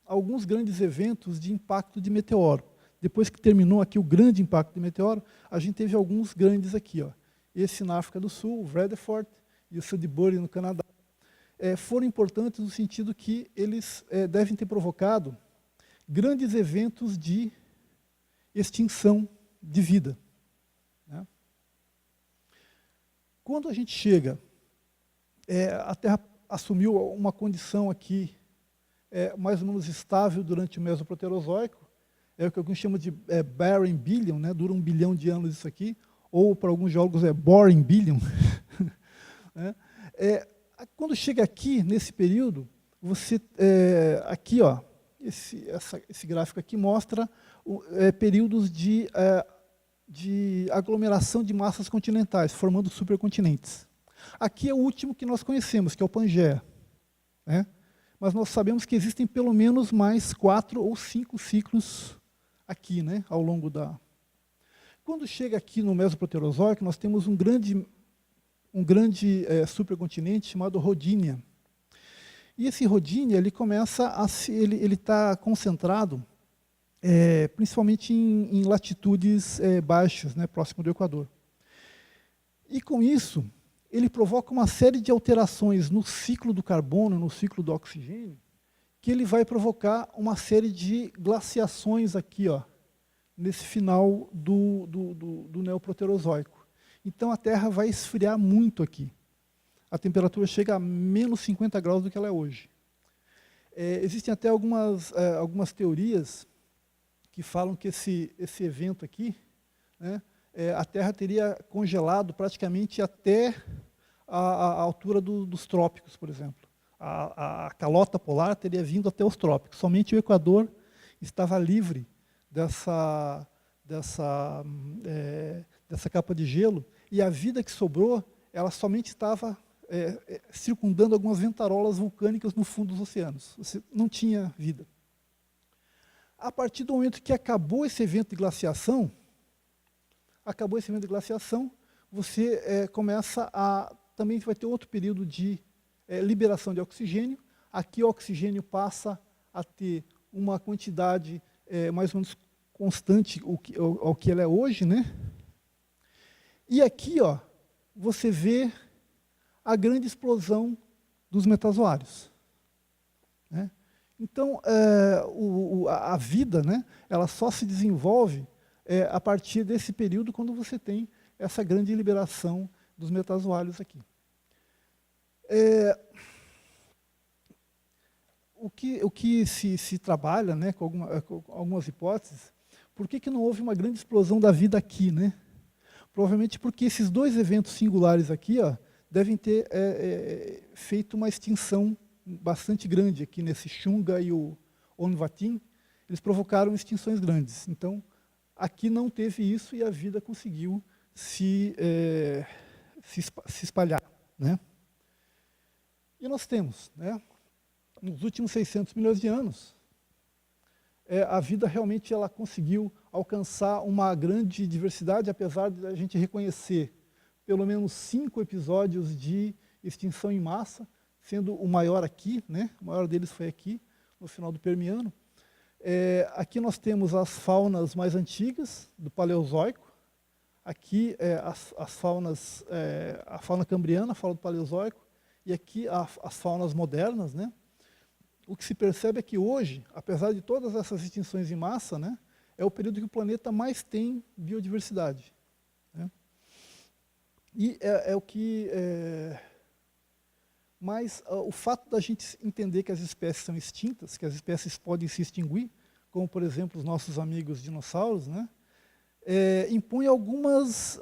alguns grandes eventos de impacto de meteoro. Depois que terminou aqui o grande impacto de meteoro, a gente teve alguns grandes aqui. Ó. Esse na África do Sul, o Vredefort e o Sudbury no Canadá. Foram importantes no sentido que eles devem ter provocado grandes eventos de extinção de vida. Né? Quando a gente chega, a Terra assumiu uma condição aqui mais ou menos estável durante o Mesoproterozoico, é o que alguns chamam de Barren Billion, né? Dura 1 bilhão de anos isso aqui, ou para alguns geólogos é Boring Billion. Né? Quando chega aqui, nesse período, você, aqui, ó, esse gráfico aqui mostra períodos de aglomeração de massas continentais, formando supercontinentes. Aqui é o último que nós conhecemos, que é o Pangaea. Né? Mas nós sabemos que existem pelo menos mais 4 ou 5 ciclos aqui, né, ao longo da... Quando chega aqui no Mesoproterozoico, nós temos um grande supercontinente chamado Rodinia. E esse Rodinia, ele começa a ele está concentrado principalmente em latitudes baixas, né, próximo do Equador. E com isso, ele provoca uma série de alterações no ciclo do carbono, no ciclo do oxigênio, que ele vai provocar uma série de glaciações aqui, ó, nesse final do Neoproterozoico. Então a Terra vai esfriar muito aqui. A temperatura chega a menos 50 graus do que ela é hoje. Existem até algumas teorias que falam que esse evento aqui, né, a Terra teria congelado praticamente até a altura dos trópicos, por exemplo. A calota polar teria vindo até os trópicos. Somente o Equador estava livre dessa capa de gelo, e a vida que sobrou, ela somente estava circundando algumas ventarolas vulcânicas no fundo dos oceanos. Você não tinha vida. A partir do momento que acabou esse evento de glaciação, você começa a... Também vai ter outro período de liberação de oxigênio. Aqui o oxigênio passa a ter uma quantidade mais ou menos constante ao que ela é hoje, né? E aqui, ó, você vê a grande explosão dos metazoários. Né? Então, a vida, né, ela só se desenvolve a partir desse período, quando você tem essa grande liberação dos metazoários aqui. O que se trabalha, né, com algumas hipóteses, por que não houve uma grande explosão da vida aqui? Né? Provavelmente porque esses dois eventos singulares aqui, ó, devem ter feito uma extinção bastante grande aqui nesse Xunga e o Onvatim. Eles provocaram extinções grandes. Então, aqui não teve isso e a vida conseguiu se espalhar. Né? E nós temos, né, nos últimos 600 milhões de anos, a vida realmente ela conseguiu alcançar uma grande diversidade, apesar de a gente reconhecer pelo menos 5 episódios de extinção em massa, sendo o maior aqui, né? O maior deles foi aqui, no final do Permiano. Aqui nós temos as faunas mais antigas, do Paleozoico. Aqui as faunas, a fauna cambriana, a fauna do Paleozoico, e aqui as faunas modernas, né? O que se percebe é que hoje, apesar de todas essas extinções em massa, né, é o período que o planeta mais tem biodiversidade. Né? E o que... Mas o fato da gente entender que as espécies são extintas, que as espécies podem se extinguir, como, por exemplo, os nossos amigos dinossauros, né, impõe algumas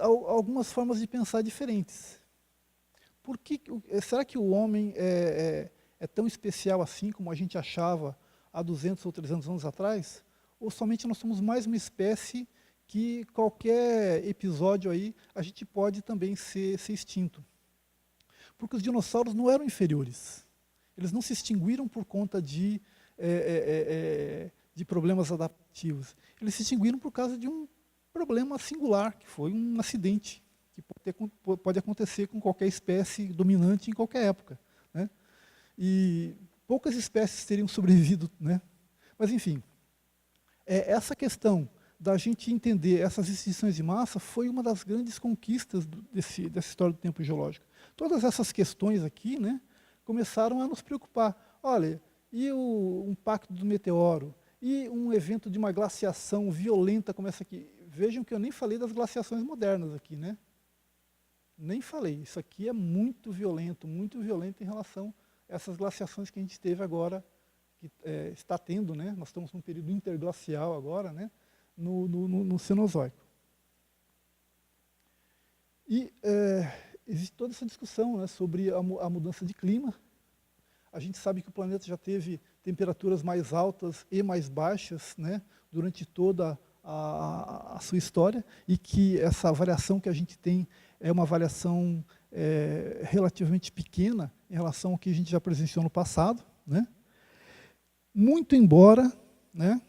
formas de pensar diferentes. Será que o homem é tão especial assim como a gente achava há 200 ou 300 anos atrás? Ou somente nós somos mais uma espécie que qualquer episódio aí a gente pode também ser extinto? Porque os dinossauros não eram inferiores. Eles não se extinguiram por conta de problemas adaptativos. Eles se extinguiram por causa de um problema singular, que foi um acidente, que pode acontecer com qualquer espécie dominante em qualquer época, né? E poucas espécies teriam sobrevivido, né? Mas, enfim, essa questão da gente entender essas extinções de massa foi uma das grandes conquistas dessa história do tempo geológico. Todas essas questões aqui, né, começaram a nos preocupar. Olha, e o impacto do meteoro? E um evento de uma glaciação violenta como essa aqui? Vejam que eu nem falei das glaciações modernas aqui, né? Nem falei. Isso aqui é muito violento em relação a essas glaciações que a gente teve agora, que está tendo, né? Nós estamos num período interglacial agora, né? No Cenozoico. E existe toda essa discussão, né, sobre a mudança de clima. A gente sabe que o planeta já teve temperaturas mais altas e mais baixas, né, durante toda a sua história, e que essa variação que a gente tem é uma variação relativamente pequena em relação ao que a gente já presenciou no passado, né? Muito embora, né,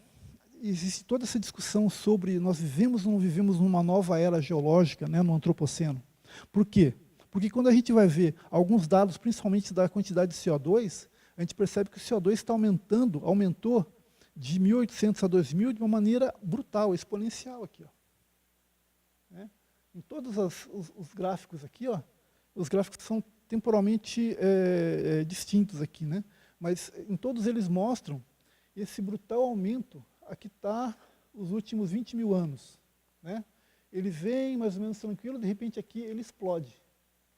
existe toda essa discussão sobre nós vivemos ou não vivemos numa nova era geológica, né, no Antropoceno. Por quê? Porque quando a gente vai ver alguns dados, principalmente da quantidade de CO2, a gente percebe que o CO2 aumentou de 1800 a 2000 de uma maneira brutal, exponencial aqui, ó. Né? Em todos os gráficos aqui, ó, os gráficos são temporalmente distintos aqui, né? Mas em todos eles mostram esse brutal aumento. Aqui está os últimos 20 mil anos, né? Ele vem mais ou menos tranquilo, de repente aqui ele explode,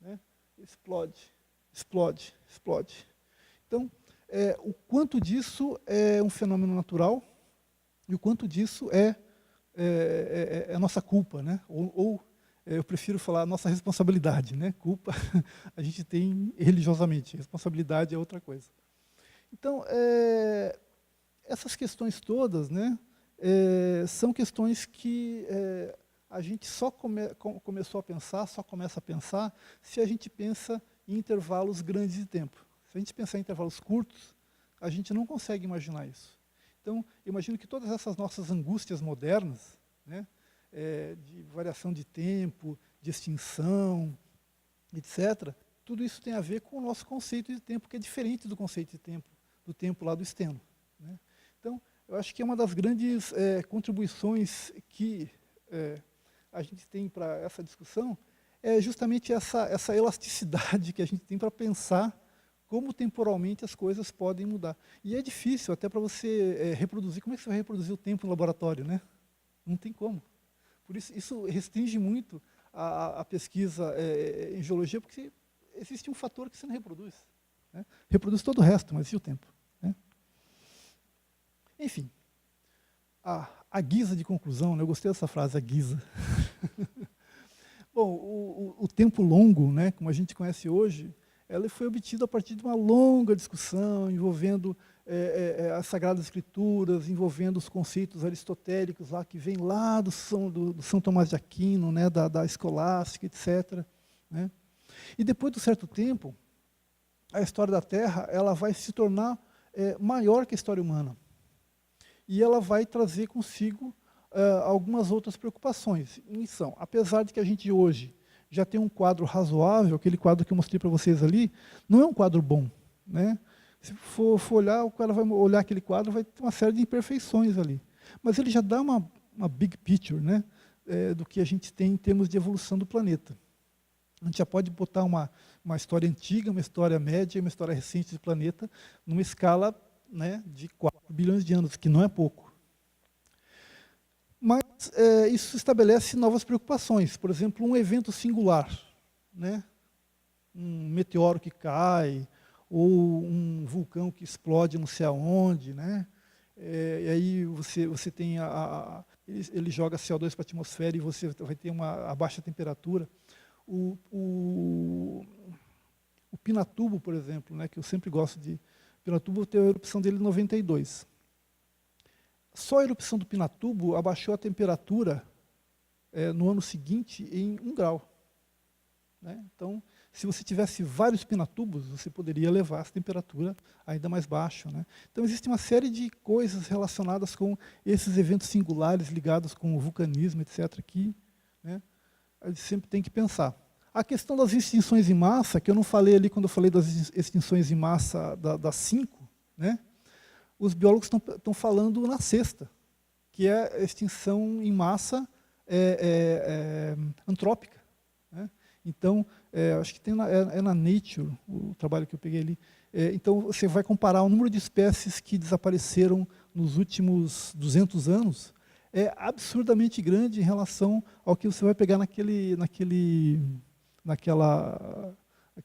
né? Explode, explode, explode. Então, o quanto disso é um fenômeno natural e o quanto disso é a nossa culpa, né? Ou eu prefiro falar nossa responsabilidade, né? Culpa a gente tem religiosamente, responsabilidade é outra coisa. Então, essas questões todas, né, são questões que a gente só começou a pensar, só começa a pensar, se a gente pensa em intervalos grandes de tempo. Se a gente pensar em intervalos curtos, a gente não consegue imaginar isso. Então, eu imagino que todas essas nossas angústias modernas, né, de variação de tempo, de extinção, etc., tudo isso tem a ver com o nosso conceito de tempo, que é diferente do conceito de tempo, do tempo lá do Steno, né? Então, eu acho que é uma das grandes contribuições que a gente tem para essa discussão, é justamente essa elasticidade que a gente tem para pensar como temporalmente as coisas podem mudar. E é difícil até para você reproduzir. Como é que você vai reproduzir o tempo no laboratório, né? Não tem como. Por isso restringe muito a pesquisa em geologia, porque existe um fator que você não reproduz, né? Reproduz todo o resto, mas e o tempo, né? Enfim, a guisa de conclusão, né? Eu gostei dessa frase, a guisa. Bom, o tempo longo, né, como a gente conhece hoje, ela foi obtida a partir de uma longa discussão envolvendo as Sagradas Escrituras, envolvendo os conceitos aristotélicos lá, que vêm lá do São Tomás de Aquino, né, da escolástica, etc., né? E depois de um certo tempo, a história da Terra ela vai se tornar maior que a história humana. E ela vai trazer consigo algumas outras preocupações. Então, apesar de que a gente hoje já tem um quadro razoável, aquele quadro que eu mostrei para vocês ali, não é um quadro bom, né? Se for olhar, o cara vai olhar aquele quadro, vai ter uma série de imperfeições ali. Mas ele já dá uma big picture, né, do que a gente tem em termos de evolução do planeta. A gente já pode botar uma história antiga, uma história média e uma história recente do planeta numa escala, né, de 4 bilhões de anos, que não é pouco. Mas isso estabelece novas preocupações. Por exemplo, um evento singular, né? Um meteoro que cai, ou um vulcão que explode não sei aonde, né? E aí você tem ele joga CO2 para a atmosfera e você vai ter a baixa temperatura. O Pinatubo, por exemplo, né, que eu sempre gosto de... Pinatubo teve a erupção dele em 92. Só a erupção do Pinatubo abaixou a temperatura no ano seguinte em 1 grau. Né? Então, Se você tivesse vários pinatubos, você poderia levar essa temperatura ainda mais baixa, né? Então, existe uma série de coisas relacionadas com esses eventos singulares ligados com o vulcanismo, etc., que, né, a gente sempre tem que pensar. A questão das extinções em massa, que eu não falei ali quando eu falei das extinções em massa das 5, né? Os biólogos estão falando na sexta, que é a extinção em massa antrópica, né? Então, acho que tem na Nature, o trabalho que eu peguei ali. Então, você vai comparar o número de espécies que desapareceram nos últimos 200 anos, é absurdamente grande em relação ao que você vai pegar naquele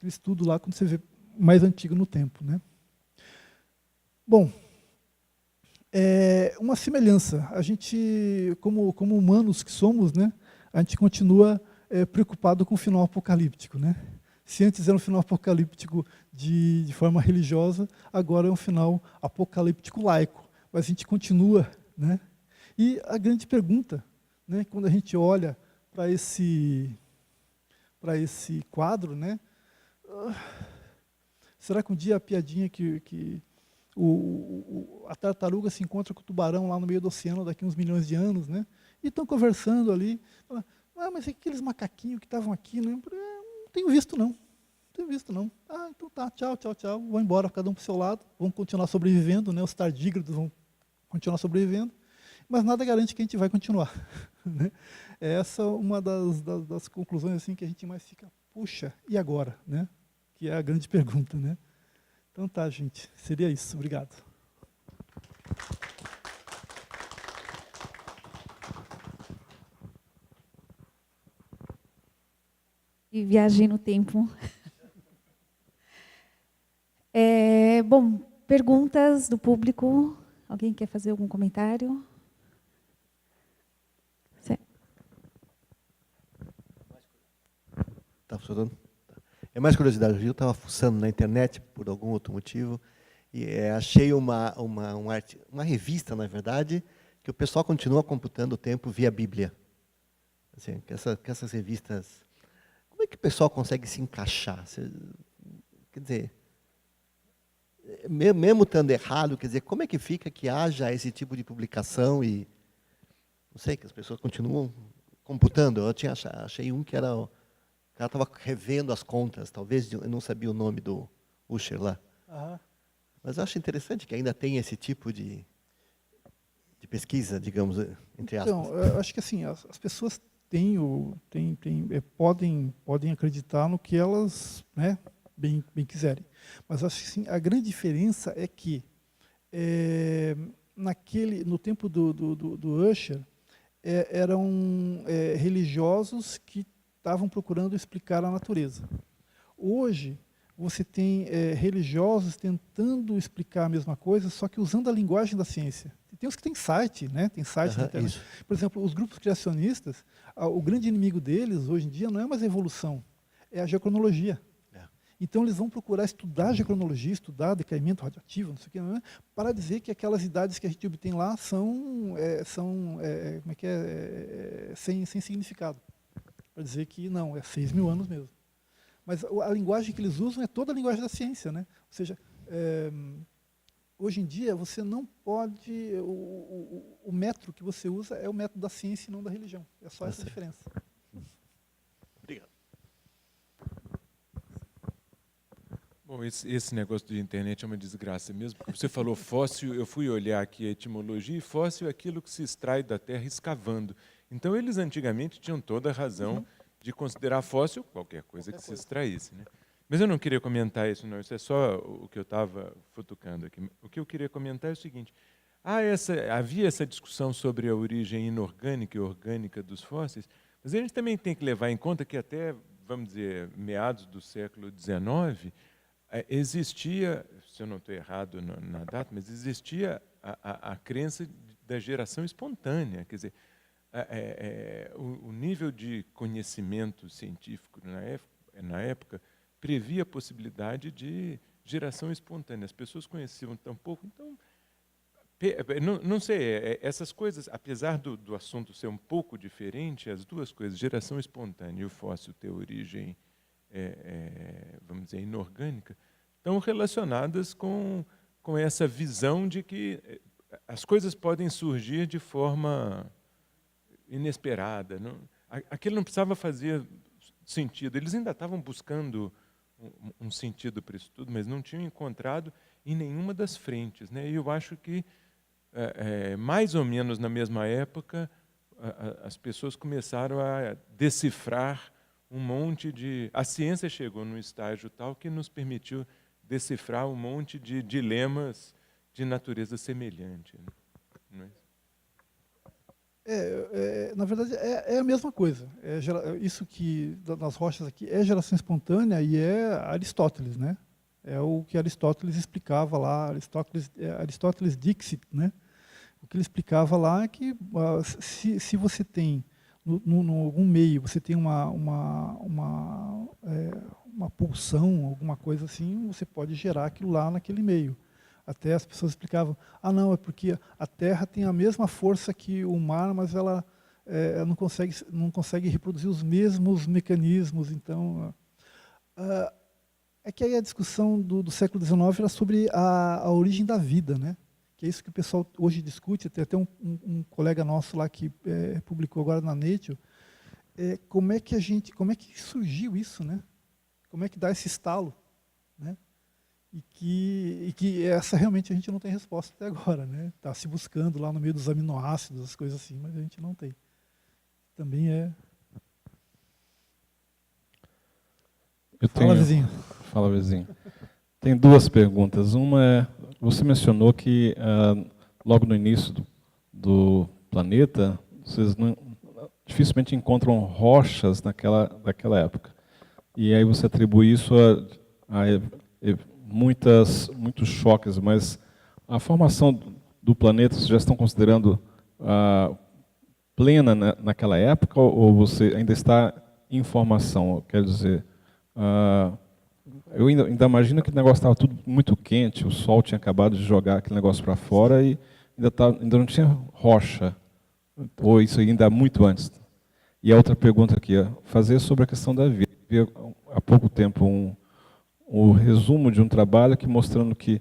estudo lá, quando você vê mais antigo no tempo, né? Bom, uma semelhança. A gente, como humanos que somos, né, a gente continua preocupado com o final apocalíptico, né? Se antes era um final apocalíptico de forma religiosa, agora é um final apocalíptico laico. Mas a gente continua, né? E a grande pergunta, né, quando a gente olha para esse quadro, né, será que um dia a piadinha que a tartaruga se encontra com o tubarão lá no meio do oceano daqui a uns milhões de anos, né? E estão conversando ali, mas aqueles macaquinhos que estavam aqui, né? Não tenho visto não, Ah, então tá, tchau, vão embora, cada um para o seu lado, vão continuar sobrevivendo, né? Os tardígrados vão continuar sobrevivendo, mas nada garante que a gente vai continuar, né? Essa é uma das conclusões assim que a gente mais fica, puxa, e agora, né? Que é a grande pergunta, né? Então tá, gente, seria isso. Obrigado. E viajei no tempo. Bom, perguntas do público. Alguém quer fazer algum comentário? Está funcionando? É mais curiosidade. Eu estava fuçando na internet por algum outro motivo e achei uma revista, na verdade, que o pessoal continua computando o tempo via Bíblia. Assim, que essas revistas, como é que o pessoal consegue se encaixar? Quer dizer, mesmo estando errado, quer dizer, como é que fica que haja esse tipo de publicação e não sei, que as pessoas continuam computando? Eu achei um que era... O cara estava revendo as contas, talvez, eu não sabia o nome do Usher lá. Aham. Mas eu acho interessante que ainda tem esse tipo de pesquisa, digamos, entre aspas. Então, eu acho que assim, as pessoas podem acreditar no que elas, né, bem quiserem. Mas acho que sim, a grande diferença é que no tempo do Usher, eram religiosos que estavam procurando explicar a natureza. Hoje, você tem religiosos tentando explicar a mesma coisa, só que usando a linguagem da ciência. Tem uns que têm site, né? Tem site na internet. Isso. Por exemplo, os grupos criacionistas, o grande inimigo deles, hoje em dia, não é mais a evolução, é a geocronologia. Então, eles vão procurar estudar a geocronologia, estudar decaimento radioativo, não sei o que, né, para dizer que aquelas idades que a gente obtém lá são sem significado. Para dizer que não, é 6.000 anos mesmo. Mas a linguagem que eles usam é toda a linguagem da ciência, né? Ou seja, hoje em dia você não pode... O método que você usa é o método da ciência e não da religião. É só essa diferença. Obrigado. Bom, esse negócio de internet é uma desgraça mesmo, porque você falou fóssil, eu fui olhar aqui a etimologia, e fóssil é aquilo que se extrai da terra escavando. Então, eles antigamente tinham toda a razão de considerar fóssil qualquer coisa que se extraísse, né? Mas eu não queria comentar isso, não. Isso é só o que eu estava futucando aqui. O que eu queria comentar é o seguinte. Havia essa discussão sobre a origem inorgânica e orgânica dos fósseis, mas a gente também tem que levar em conta que até, vamos dizer, meados do século XIX, existia, se eu não estou errado na data, mas existia a crença da geração espontânea. Quer dizer, o nível de conhecimento científico na época previa a possibilidade de geração espontânea. As pessoas conheciam tão pouco, então, não sei, essas coisas, apesar do assunto ser um pouco diferente, as duas coisas, geração espontânea e o fóssil ter origem vamos dizer, inorgânica, estão relacionadas com essa visão de que as coisas podem surgir de forma inesperada. Não? Aquilo não precisava fazer sentido. Eles ainda estavam buscando um sentido para isso tudo, mas não tinham encontrado em nenhuma das frentes. Né? E eu acho que, mais ou menos na mesma época, as pessoas começaram a decifrar um monte de... A ciência chegou num estágio tal que nos permitiu decifrar um monte de dilemas de natureza semelhante. Né? Na verdade, é a mesma coisa. Isso que nas rochas aqui é geração espontânea e é Aristóteles, né? É o que Aristóteles explicava lá, Aristóteles Dixit, né? O que ele explicava lá é que se você tem, no algum meio, você tem uma pulsão, alguma coisa assim, você pode gerar aquilo lá naquele meio. Até as pessoas explicavam, não, é porque a Terra tem a mesma força que o mar, mas ela não consegue reproduzir os mesmos mecanismos. Então, é que aí a discussão do século XIX era sobre a origem da vida, né? Que é isso que o pessoal hoje discute. Tem até um colega nosso lá que publicou agora na Nature. Como é que surgiu isso, né? Como é que dá esse estalo, né? E que essa realmente a gente não tem resposta até agora, né? Está se buscando lá no meio dos aminoácidos, as coisas assim, mas a gente não tem. Também Fala, vizinho. Fala, vizinho. Tem duas perguntas. Uma é, você mencionou que logo no início do planeta, vocês dificilmente encontram rochas daquela época. E aí você atribui isso a muitos choques, mas a formação do planeta, vocês já estão considerando plena naquela época, ou você ainda está em formação? Quer dizer, eu ainda imagino que o negócio estava tudo muito quente, o Sol tinha acabado de jogar aquele negócio para fora e ainda não tinha rocha, ou isso ainda muito antes. E a outra pergunta aqui é fazer sobre a questão da vida. Vi há pouco tempo um resumo de um trabalho que mostrando que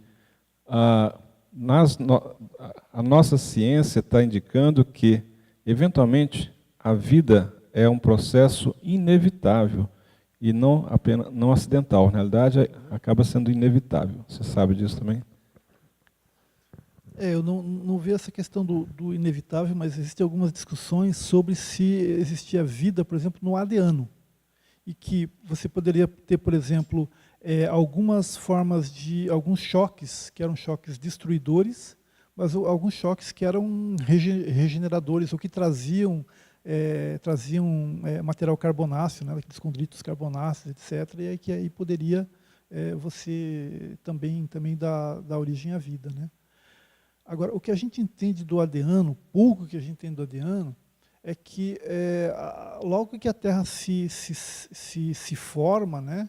a nossa ciência está indicando que, eventualmente, a vida é um processo inevitável e não acidental. Na realidade, acaba sendo inevitável. Você sabe disso também? Eu não vejo essa questão do inevitável, mas existem algumas discussões sobre se existia vida, por exemplo, no Adeano. E que você poderia ter, por exemplo, algumas formas alguns choques, que eram choques destruidores, mas alguns choques que eram regeneradores, ou que traziam material carbonáceo, né, aqueles condritos carbonáceos, etc. E que aí poderia você também dar origem à vida, né? Agora, o que a gente entende do Adeano, pouco que a gente entende do Adeano, é que logo que a Terra se forma, né,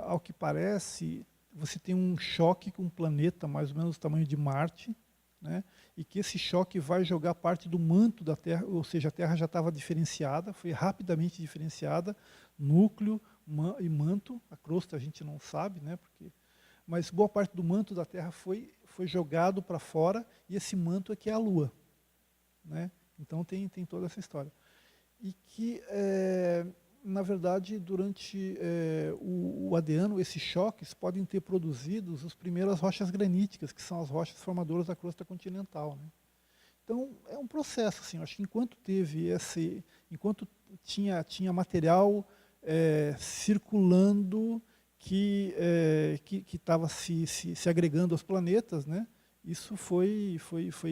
ao que parece, você tem um choque com um planeta mais ou menos do tamanho de Marte, né, e que esse choque vai jogar parte do manto da Terra, ou seja, a Terra já estava diferenciada, foi rapidamente diferenciada, núcleo e manto, a crosta a gente não sabe, né, mas boa parte do manto da Terra foi jogado para fora, e esse manto é que é a Lua, né? Então tem toda essa história. E que, na verdade, durante o Adeano, esses choques podem ter produzido as primeiras rochas graníticas, que são as rochas formadoras da crosta continental, né? Então, é um processo, assim, eu acho que enquanto tinha material circulando que estava se agregando aos planetas, né? Isso foi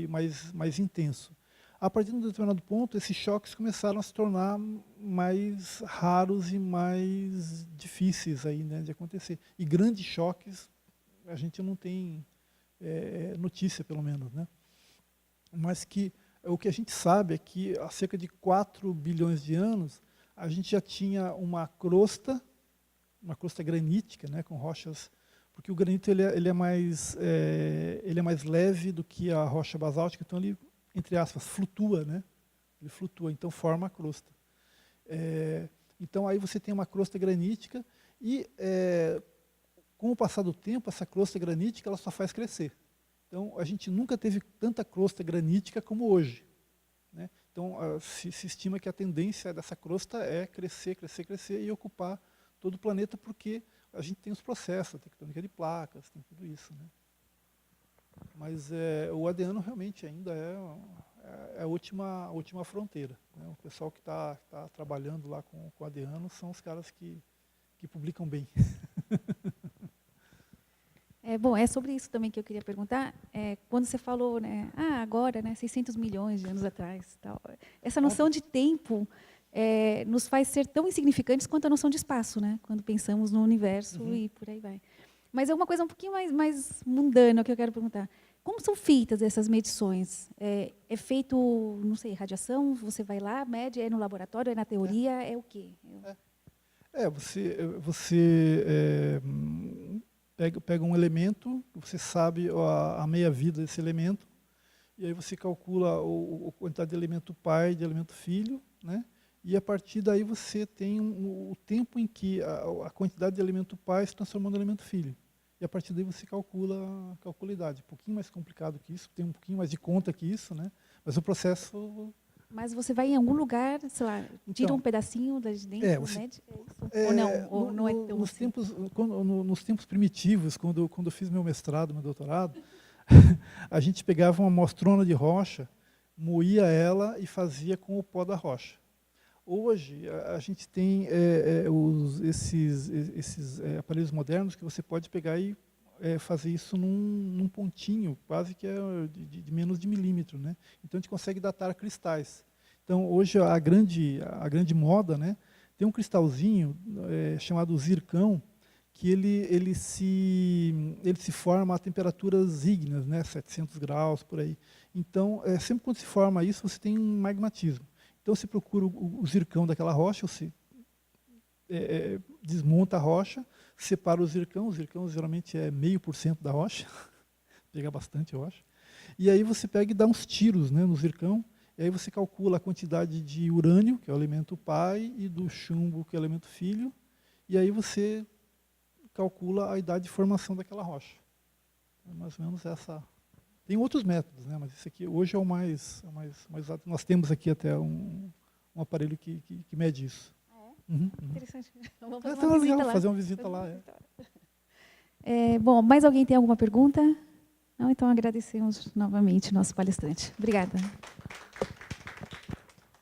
mais intenso. A partir de um determinado ponto, esses choques começaram a se tornar mais raros e mais difíceis aí, né, de acontecer. E grandes choques a gente não tem notícia, pelo menos, né? Mas que o que a gente sabe é que há cerca de 4 bilhões de anos a gente já tinha uma crosta granítica, né, com rochas, porque o granito ele é mais leve do que a rocha basáltica, então ele, entre aspas, flutua, né? Ele flutua, então forma a crosta. Então aí você tem uma crosta granítica, E, com o passar do tempo, essa crosta granítica ela só faz crescer. Então, a gente nunca teve tanta crosta granítica como hoje, né? Então, se estima que a tendência dessa crosta é crescer, crescer, crescer e ocupar todo o planeta, porque a gente tem os processos, a tectônica de placas, tem tudo isso, né? Mas o adiano realmente ainda é a última fronteira, né? O pessoal que está trabalhando lá com o adiano são os caras que publicam bem. Bom, é sobre isso também que eu queria perguntar. Quando você falou, né, agora, né, 600 milhões de anos atrás, tal, essa noção de tempo nos faz ser tão insignificantes quanto a noção de espaço, né, quando pensamos no universo e por aí vai. Mas é uma coisa um pouquinho mais mundana que eu quero perguntar. Como são feitas essas medições? É feito, não sei, radiação? Você vai lá, mede, é no laboratório, é na teoria, é o quê? Você pega um elemento, você sabe a meia-vida desse elemento, e aí você calcula a quantidade de elemento pai, de elemento filho, né? E a partir daí você tem o tempo em que a quantidade de elemento pai se transformou no elemento filho. E a partir daí você calcula a idade. Um pouquinho mais complicado que isso, tem um pouquinho mais de conta que isso, né? Mas o processo... Mas você vai em algum lugar, sei lá, tira Então, um pedacinho de dentro, mede? Ou não? Ou não é tão assim? Nos tempos primitivos, quando eu fiz meu mestrado, meu doutorado, a gente pegava uma amostrona de rocha, moía ela e fazia com o pó da rocha. Hoje, a gente tem esses aparelhos modernos que você pode pegar e fazer isso num pontinho, quase que de menos de milímetro, né? Então, a gente consegue datar cristais. Então, hoje, a grande moda, né, tem um cristalzinho chamado zircão, que ele se forma a temperaturas ígneas, né, 700 graus, por aí. Então, sempre quando se forma isso, você tem um magmatismo. Então, você procura o zircão daquela rocha, você desmonta a rocha, separa o zircão geralmente é 0,5% da rocha, pega bastante rocha, e aí você pega e dá uns tiros, né, no zircão, e aí você calcula a quantidade de urânio, que é o elemento pai, e do chumbo, que é o elemento filho, e aí você calcula a idade de formação daquela rocha. É mais ou menos essa. Tem outros métodos, né, mas esse aqui hoje é o mais usado. Nós temos aqui até um aparelho que mede isso. Interessante. Vamos fazer Então uma é visita legal lá. fazer uma visita lá. Bom, mais alguém tem alguma pergunta? Não, então agradecemos novamente o nosso palestrante. Obrigada.